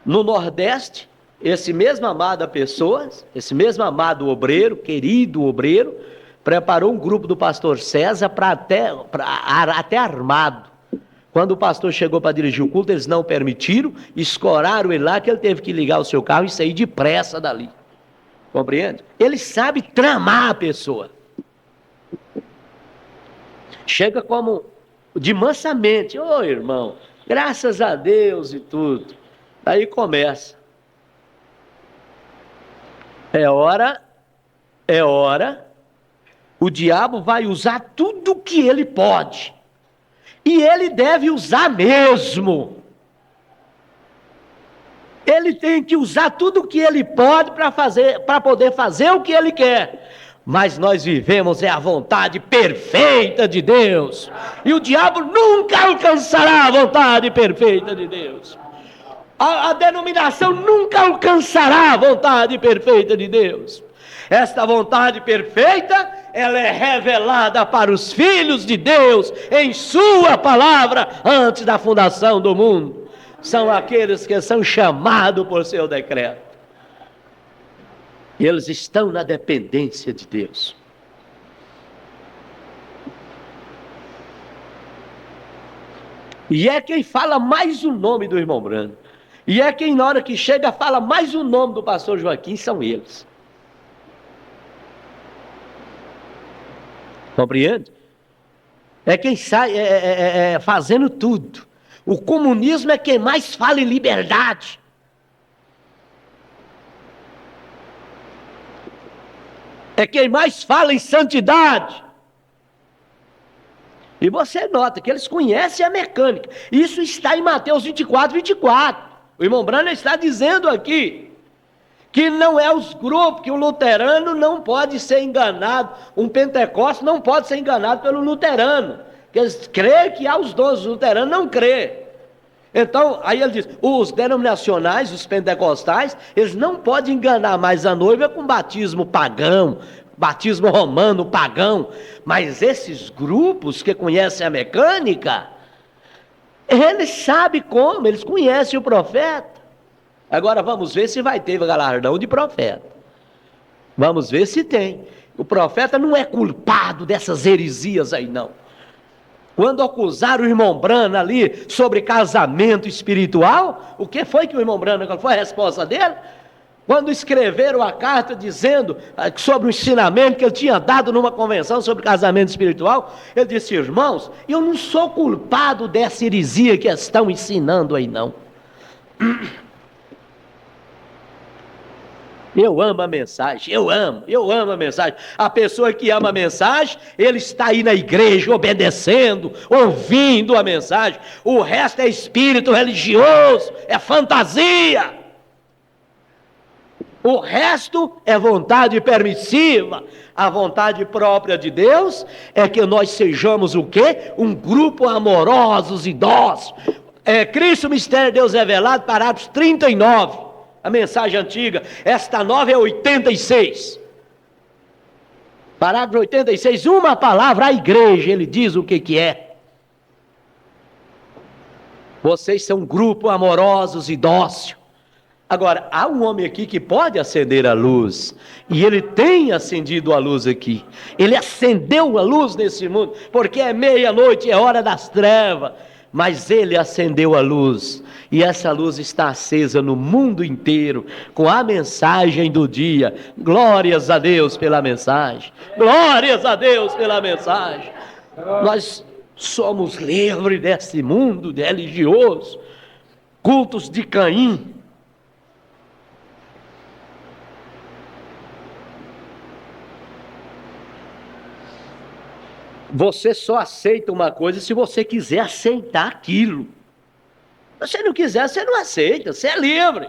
No Nordeste, esse mesmo amado pessoas, esse mesmo amado obreiro, querido obreiro, preparou um grupo do pastor César para até armado. Quando o pastor chegou para dirigir o culto, eles não permitiram, escoraram ele lá, que ele teve que ligar o seu carro e sair depressa dali. Compreende? Ele sabe tramar a pessoa. Chega como de mansamente, ô irmão, graças a Deus e tudo. Aí começa. É hora, o diabo vai usar tudo que ele pode. E ele deve usar mesmo. Ele tem que usar tudo o que ele pode para poder fazer o que ele quer. Mas nós vivemos a vontade perfeita de Deus. E o diabo nunca alcançará a vontade perfeita de Deus. A denominação nunca alcançará a vontade perfeita de Deus. Esta vontade perfeita, ela é revelada para os filhos de Deus em sua palavra antes da fundação do mundo. São aqueles que são chamados por seu decreto. E eles estão na dependência de Deus. E é quem fala mais o nome do irmão Brando. E é quem na hora que chega fala mais o nome do pastor Joaquim, são eles. Compreende? É quem sai fazendo tudo. O comunismo é quem mais fala em liberdade. É quem mais fala em santidade. E você nota que eles conhecem a mecânica. Isso está em Mateus 24, 24. O irmão Branham está dizendo aqui que não é os grupos, que o luterano não pode ser enganado, um pentecostes não pode ser enganado pelo luterano, que eles creem que há os dons, os luteranos não creem. Então, aí ele diz, os denominacionais, os pentecostais, eles não podem enganar mais a noiva com batismo pagão, batismo romano pagão, mas esses grupos que conhecem a mecânica, eles sabem como, eles conhecem o profeta. Agora vamos ver se vai ter galardão de profeta. Vamos ver se tem. O profeta não é culpado dessas heresias aí não. Quando acusaram o irmão Branham ali sobre casamento espiritual, o que foi que o irmão Branham, qual foi a resposta dele? Quando escreveram a carta dizendo sobre o ensinamento que ele tinha dado numa convenção sobre casamento espiritual, ele disse, irmãos, eu não sou culpado dessa heresia que estão ensinando aí não. Eu amo a mensagem, eu amo a mensagem. A pessoa que ama a mensagem, ele está aí na igreja obedecendo, ouvindo a mensagem. O resto é espírito religioso, é fantasia. O resto é vontade permissiva. A vontade própria de Deus é que nós sejamos o quê? Um grupo amorosos e dóceis. Cristo, mistério de Deus revelado, parágrafos 39. A mensagem antiga, esta nova é 86. Parágrafo 86, uma palavra à igreja, ele diz o que é. Vocês são um grupo amorosos e dócil. Agora, há um homem aqui que pode acender a luz, e ele tem acendido a luz aqui. Ele acendeu a luz nesse mundo, porque é meia-noite, é hora das trevas. Mas ele acendeu a luz, e essa luz está acesa no mundo inteiro, com a mensagem do dia. Glórias a Deus pela mensagem, glórias a Deus pela mensagem. Nós somos livres desse mundo religioso, cultos de Caim. Você só aceita uma coisa se você quiser aceitar aquilo. Se você não quiser, você não aceita, você é livre.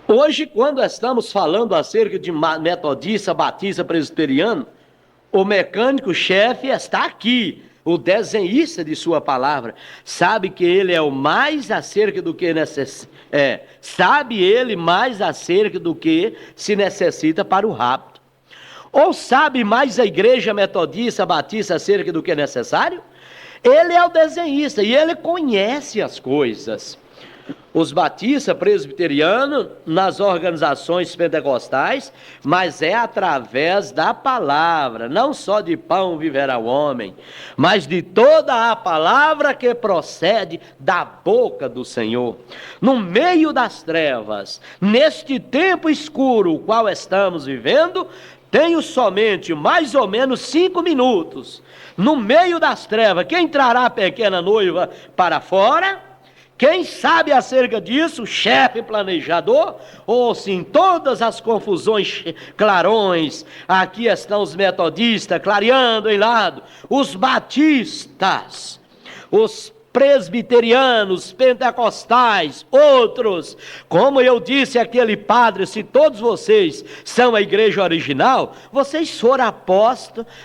Hoje, quando estamos falando acerca de metodista, batista, presbiteriano, o mecânico-chefe está aqui. o desenhista de sua palavra, sabe que ele é o mais acerca do que sabe ele mais acerca do que se necessita para o rapto. Ou sabe mais a igreja metodista, batista acerca do que é necessário? Ele é o desenhista e ele conhece as coisas. Os batistas, presbiterianos, nas organizações pentecostais, mas é através da palavra, não só de pão viverá o homem, mas de toda a palavra que procede da boca do Senhor. No meio das trevas, neste tempo escuro o qual estamos vivendo, tenho somente mais ou menos 5 minutos. No meio das trevas, quem trará a pequena noiva para fora? Quem sabe acerca disso, chefe planejador, ou se em todas as confusões, clarões, aqui estão os metodistas clareando em lado, os batistas, os presbiterianos, pentecostais, outros, como eu disse àquele padre, se todos vocês são a igreja original, vocês foram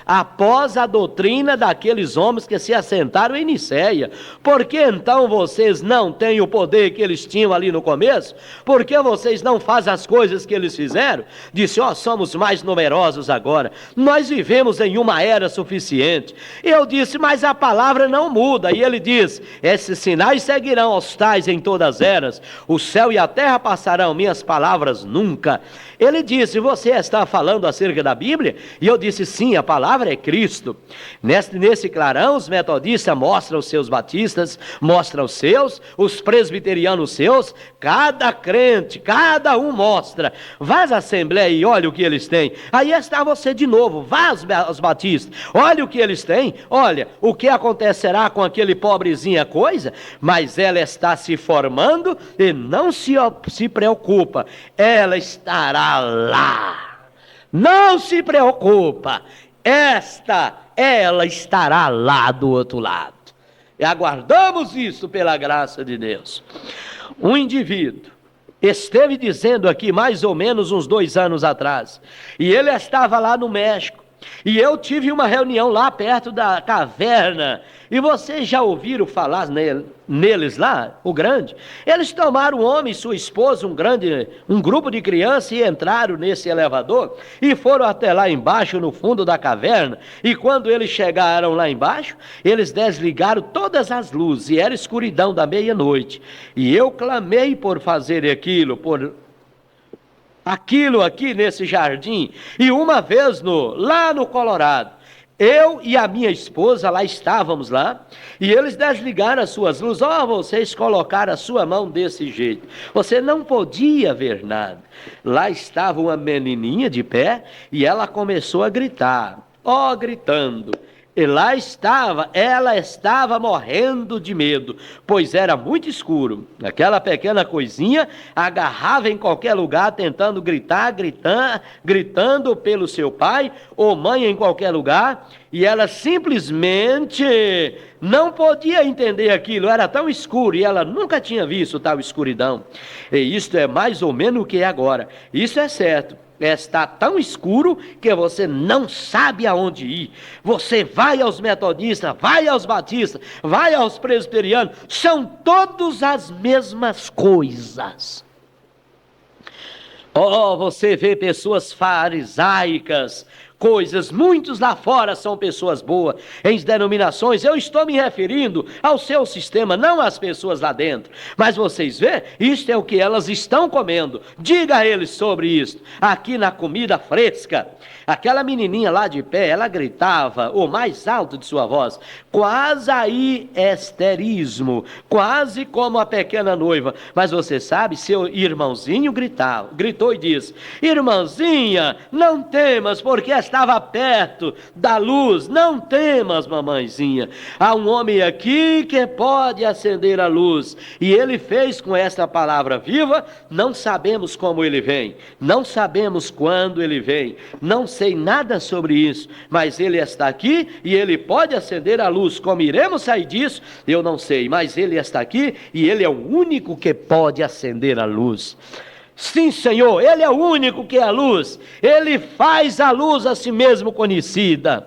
após a doutrina daqueles homens que se assentaram em Nicéia. Por que então vocês não têm o poder que eles tinham ali no começo? Por que vocês não fazem as coisas que eles fizeram? Disse, somos mais numerosos agora, nós vivemos em uma era suficiente. Eu disse, mas a palavra não muda, e ele diz, esses sinais seguirão aos tais em todas as eras, o céu e a terra passarão, minhas palavras nunca. Ele disse, você está falando acerca da Bíblia? E eu disse, sim, a palavra é Cristo. Nesse clarão, os metodistas mostram os seus batistas, mostram os seus, os presbiterianos seus, cada crente, cada um mostra. Vá às assembleias e olha o que eles têm. Aí está você de novo, vá aos batistas, olha o que eles têm, olha o que acontecerá com aquele pobrezinho coisa, mas ela está se formando e não se preocupa, ela estará lá, não se preocupa, ela estará lá do outro lado, e aguardamos isso pela graça de Deus. Um indivíduo esteve dizendo aqui mais ou menos uns 2 anos atrás, e ele estava lá no México, e eu tive uma reunião lá perto da caverna, e vocês já ouviram falar neles lá, o grande? Eles tomaram um homem e sua esposa, um grupo de crianças, e entraram nesse elevador, e foram até lá embaixo, no fundo da caverna, e quando eles chegaram lá embaixo, eles desligaram todas as luzes, e era escuridão da meia-noite, e eu clamei por fazer aquilo aqui nesse jardim, e uma vez lá no Colorado, eu e a minha esposa lá estávamos lá, e eles desligaram as suas luzes. Vocês colocaram a sua mão desse jeito, você não podia ver nada. Lá estava uma menininha de pé, e ela começou a gritar, gritando. E lá ela estava morrendo de medo, pois era muito escuro. Aquela pequena coisinha agarrava em qualquer lugar, tentando gritando pelo seu pai ou mãe em qualquer lugar, e ela simplesmente não podia entender aquilo, era tão escuro, e ela nunca tinha visto tal escuridão. E isto é mais ou menos o que é agora, isso é certo. Está tão escuro que você não sabe aonde ir. Você vai aos metodistas, vai aos batistas, vai aos presbiterianos, são todas as mesmas coisas. Você vê pessoas farisaicas, muitos lá fora são pessoas boas, em denominações, eu estou me referindo ao seu sistema, não às pessoas lá dentro, mas vocês vê, isto é o que elas estão comendo, diga a eles sobre isso, aqui na comida fresca, aquela menininha lá de pé, ela gritava, o mais alto de sua voz, quase aí esterismo, quase como a pequena noiva, mas você sabe, seu irmãozinho gritou e disse, irmãzinha, não temas, porque estava perto da luz, não temas, mamãezinha, há um homem aqui que pode acender a luz, e ele fez com esta palavra viva, não sabemos como ele vem, não sabemos quando ele vem, não sei nada sobre isso, mas ele está aqui, e ele pode acender a luz, como iremos sair disso, eu não sei, mas ele está aqui, e ele é o único que pode acender a luz. Sim, Senhor, Ele é o único que é a luz. Ele faz a luz a si mesmo conhecida.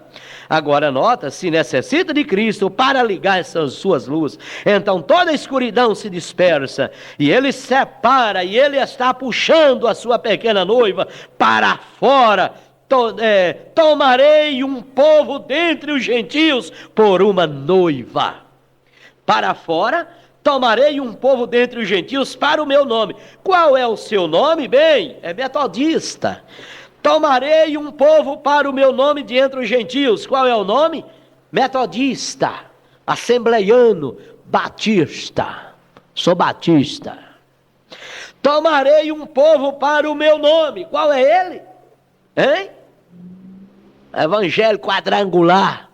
Agora nota, se necessita de Cristo para ligar essas suas luzes, então toda a escuridão se dispersa, e Ele separa, e Ele está puxando a sua pequena noiva para fora. Tomarei um povo dentre os gentios por uma noiva. Para fora, tomarei um povo dentre os gentios para o meu nome. Qual é o seu nome? Bem, é metodista. Tomarei um povo para o meu nome de entre os gentios. Qual é o nome? Metodista, assembleiano, batista. Sou batista. Tomarei um povo para o meu nome. Qual é ele? Hein? Evangelho quadrangular.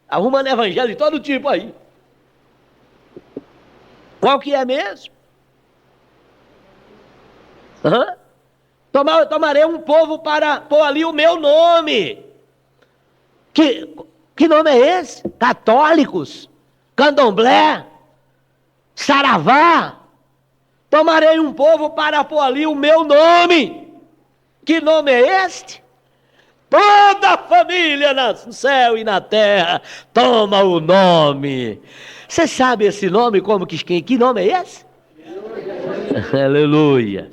Arrumando evangelho de todo tipo aí. Qual que é mesmo? Tomarei um povo para pôr ali o meu nome. Que nome é esse? Católicos? Candomblé? Saravá? Tomarei um povo para pôr ali o meu nome. Que nome é este? Toda a família no céu e na terra toma o nome. Você sabe esse nome? Que nome é esse? Aleluia.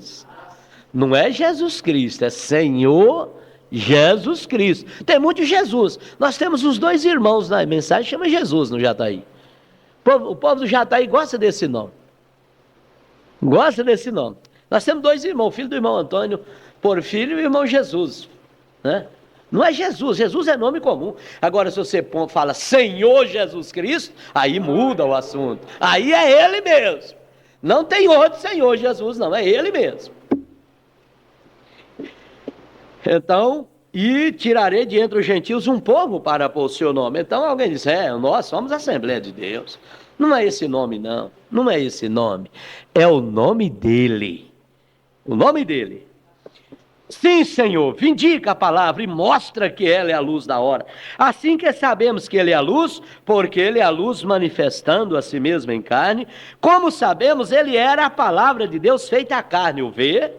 Não é Jesus Cristo, é Senhor Jesus Cristo. Tem muito Jesus. Nós temos os dois irmãos na mensagem, chama Jesus no Jataí. O povo do Jataí gosta desse nome. Gosta desse nome. Nós temos dois irmãos, filho do irmão Antônio Porfírio e o irmão Jesus, né? Não é Jesus, Jesus é nome comum. Agora, se você fala Senhor Jesus Cristo, aí muda o assunto. Aí é Ele mesmo. Não tem outro Senhor Jesus, não, é Ele mesmo. Então, e tirarei de entre os gentios um povo para pôr o seu nome. Então alguém diz, nós somos a Assembleia de Deus. Não é esse nome, não. Não é esse nome. É o nome dEle. O nome dEle. Sim, Senhor, vindica a palavra e mostra que ela é a luz da hora. Assim que sabemos que Ele é a luz, porque Ele é a luz manifestando a si mesmo em carne. Como sabemos, Ele era a palavra de Deus feita a carne. O ver,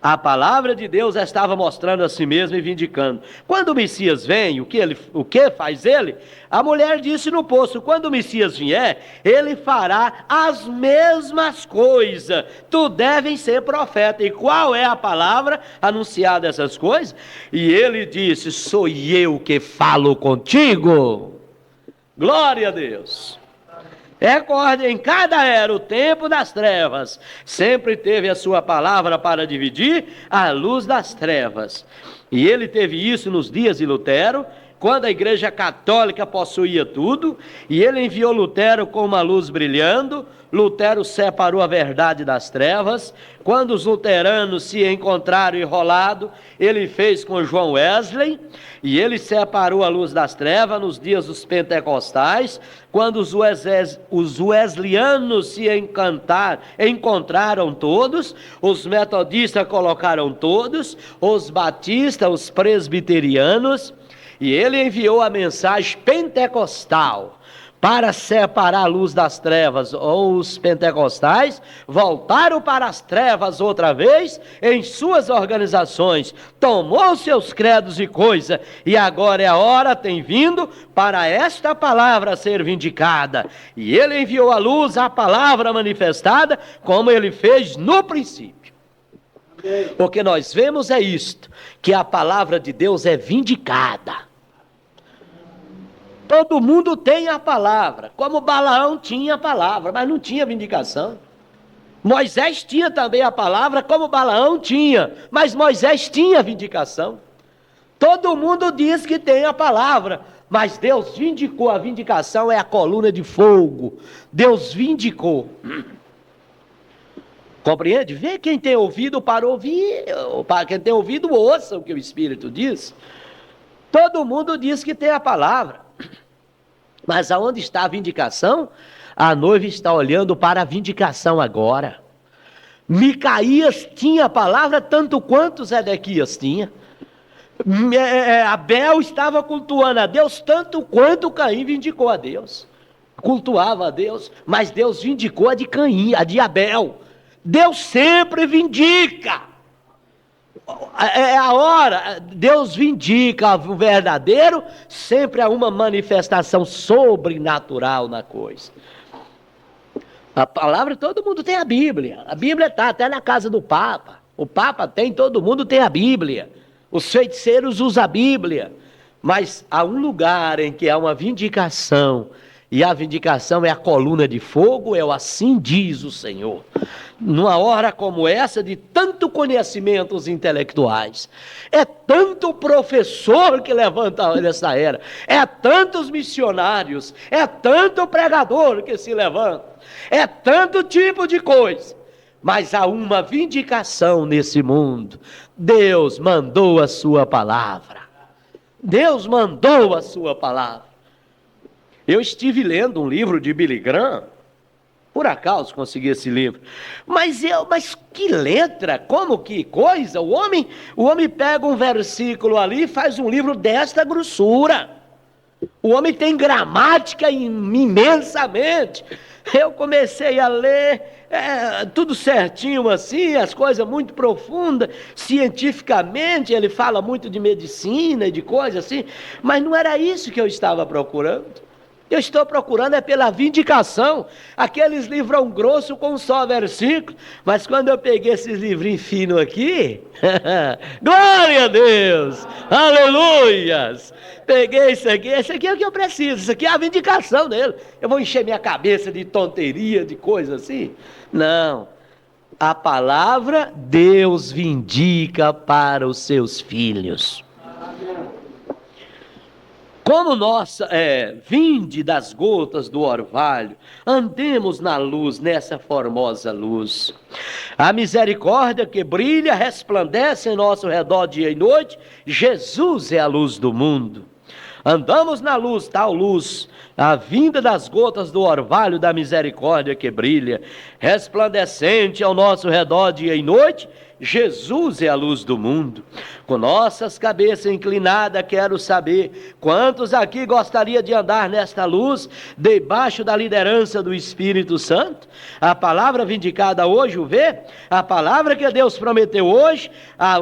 a palavra de Deus estava mostrando a si mesmo e vindicando. Quando o Messias vem, o que faz ele? A mulher disse no poço, quando o Messias vier, ele fará as mesmas coisas. Tu deves ser profeta. E qual é a palavra anunciada essas coisas? E ele disse, sou eu que falo contigo. Glória a Deus. Recorde, em cada era o tempo das trevas, sempre teve a sua palavra para dividir a luz das trevas. E ele teve isso nos dias de Lutero, quando a Igreja Católica possuía tudo, e ele enviou Lutero com uma luz brilhando. Lutero separou a verdade das trevas. Quando os luteranos se encontraram enrolados, ele fez com João Wesley, e ele separou a luz das trevas nos dias dos pentecostais, quando os wesleyanos se encontraram todos, os metodistas colocaram todos, os batistas, os presbiterianos, e ele enviou a mensagem pentecostal para separar a luz das trevas. Ou os pentecostais voltaram para as trevas outra vez em suas organizações, tomou seus credos e coisa, e agora é a hora, tem vindo, para esta palavra ser vindicada. E ele enviou à luz a palavra manifestada, como ele fez no princípio. Porque nós vemos isto, que a palavra de Deus é vindicada. Todo mundo tem a palavra, como Balaão tinha a palavra, mas não tinha vindicação. Moisés tinha também a palavra, como Balaão tinha, mas Moisés tinha vindicação. Todo mundo diz que tem a palavra, mas Deus vindicou. A vindicação é a coluna de fogo. Deus vindicou. Compreende? Vê quem tem ouvido para ouvir, para quem tem ouvido ouça o que o Espírito diz. Todo mundo diz que tem a palavra, mas aonde está a vindicação? A noiva está olhando para a vindicação agora. Micaías tinha a palavra tanto quanto Zedequias tinha. Abel estava cultuando a Deus tanto quanto Caim vindicou a Deus. Cultuava a Deus, mas Deus vindicou a de Caim, a de Abel. Deus sempre vindica. É a hora, Deus vindica o verdadeiro, sempre há uma manifestação sobrenatural na coisa. A palavra, todo mundo tem a Bíblia está até na casa do Papa, o Papa tem, todo mundo tem a Bíblia, os feiticeiros usam a Bíblia, mas há um lugar em que há uma vindicação, e a vindicação é a coluna de fogo, é o assim diz o Senhor. Numa hora como essa, de tanto conhecimento os intelectuais, é tanto professor que levanta nessa era, é tantos missionários, é tanto pregador que se levanta, é tanto tipo de coisa, mas há uma vindicação nesse mundo. Deus mandou a sua palavra. Deus mandou a sua palavra. Eu estive lendo um livro de Billy Graham, por acaso consegui esse livro, mas que letra, como que coisa, o homem pega um versículo ali e faz um livro desta grossura, o homem tem gramática imensamente. Eu comecei a ler, tudo certinho assim, as coisas muito profundas, cientificamente, ele fala muito de medicina e de coisas assim, mas não era isso que eu estava procurando. Eu estou procurando pela vindicação, aqueles livrão grosso com um só versículo, mas quando eu peguei esses livrinhos finos aqui, glória a Deus, aleluias, peguei esse aqui é o que eu preciso, isso aqui é a vindicação dele. Eu vou encher minha cabeça de tonteria, de coisa assim? Não, a palavra Deus vindica para os seus filhos. Como nossa, vinde das gotas do orvalho, andemos na luz, nessa formosa luz. A misericórdia que brilha, resplandece em nosso redor dia e noite, Jesus é a luz do mundo. Andamos na luz, tal luz, a vinda das gotas do orvalho da misericórdia que brilha, resplandecente ao nosso redor dia e noite, Jesus é a luz do mundo. Com nossas cabeças inclinadas, quero saber quantos aqui gostaria de andar nesta luz, debaixo da liderança do Espírito Santo? A palavra vindicada hoje, o ver, a palavra que Deus prometeu hoje,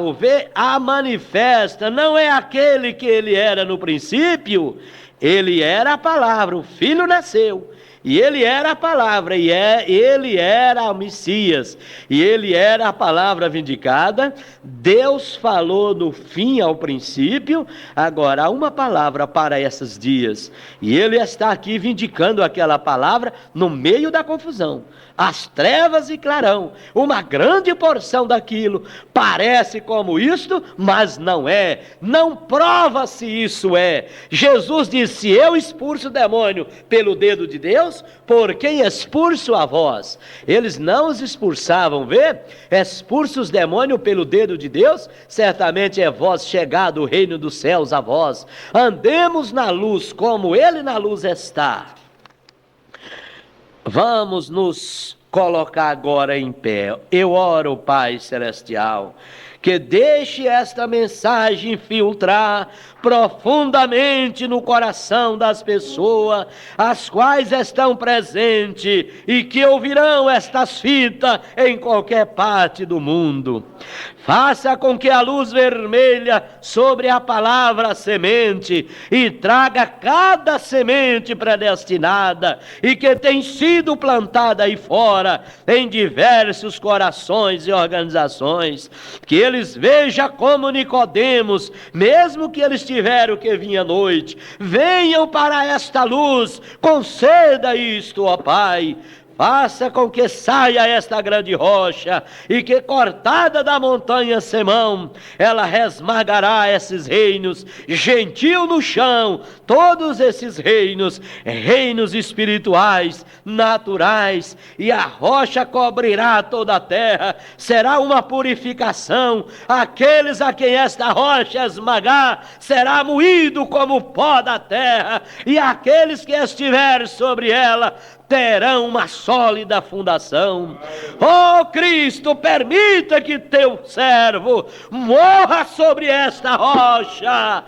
o ver, a manifesta, não é aquele que ele era no princípio, ele era a palavra, o Filho nasceu. E ele era a palavra, ele era o Messias, e ele era a palavra vindicada. Deus falou no fim ao princípio, agora há uma palavra para esses dias, e ele está aqui vindicando aquela palavra no meio da confusão. As trevas e clarão, uma grande porção daquilo, parece como isto, mas não é, não prova se isso é. Jesus disse, eu expulso o demônio pelo dedo de Deus, por quem expulso a vós? Eles não os expulsavam, vê? Expulso os demônios pelo dedo de Deus, certamente é vós chegado o reino dos céus a vós. Andemos na luz como ele na luz está. Vamos nos colocar agora em pé. Eu oro, Pai Celestial, que deixe esta mensagem filtrar profundamente no coração das pessoas, as quais estão presentes e que ouvirão estas fitas em qualquer parte do mundo. Faça com que a luz vermelha sobre a palavra semente e traga cada semente predestinada e que tem sido plantada aí fora em diversos corações e organizações, que eles vejam como Nicodemos, mesmo que eles tiveram que vir à noite, venham para esta luz, conceda isto, ó Pai. Faça com que saia esta grande rocha e que cortada da montanha Semão, ela resmagará esses reinos, gentil no chão, todos esses reinos, reinos espirituais, naturais, e a rocha cobrirá toda a terra, será uma purificação, aqueles a quem esta rocha esmagar, será moído como pó da terra, e aqueles que estiver sobre ela, terão uma sólida fundação. Oh Cristo, permita que teu servo morra sobre esta rocha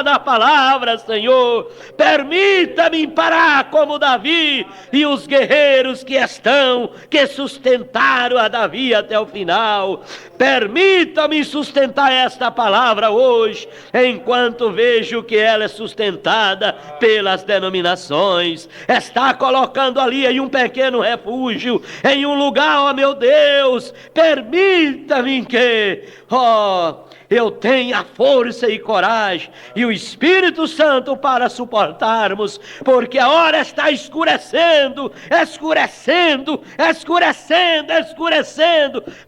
da palavra, Senhor. Permita-me parar como Davi e os guerreiros que sustentaram a Davi até o final. Permita-me sustentar esta palavra hoje, enquanto vejo que ela é sustentada pelas denominações. Está colocando ali em um pequeno refúgio, em um lugar, ó meu Deus, permita-me que, eu tenha força e coragem e o Espírito Santo para suportarmos, porque a hora está escurecendo.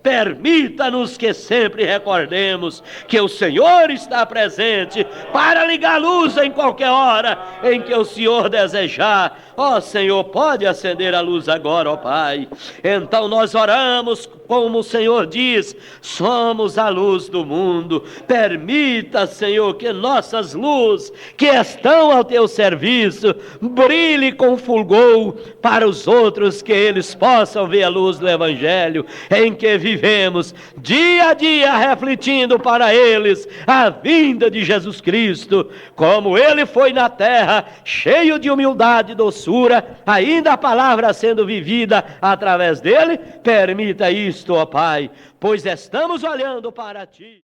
Permita-nos que sempre recordemos que o Senhor está presente para ligar a luz em qualquer hora em que o Senhor desejar. Ó Senhor, pode acender a luz agora, ó Pai. Então nós oramos como o Senhor diz, somos a luz do mundo. Permita, Senhor, que nossas luzes que estão ao teu serviço brilhe com fulgor para os outros, que eles possam ver a luz do Evangelho em que vivemos dia a dia, refletindo para eles a vinda de Jesus Cristo, como ele foi na terra, cheio de humildade e doçura, ainda a palavra sendo vivida através dele. Permita isto, ó Pai, pois estamos olhando para ti.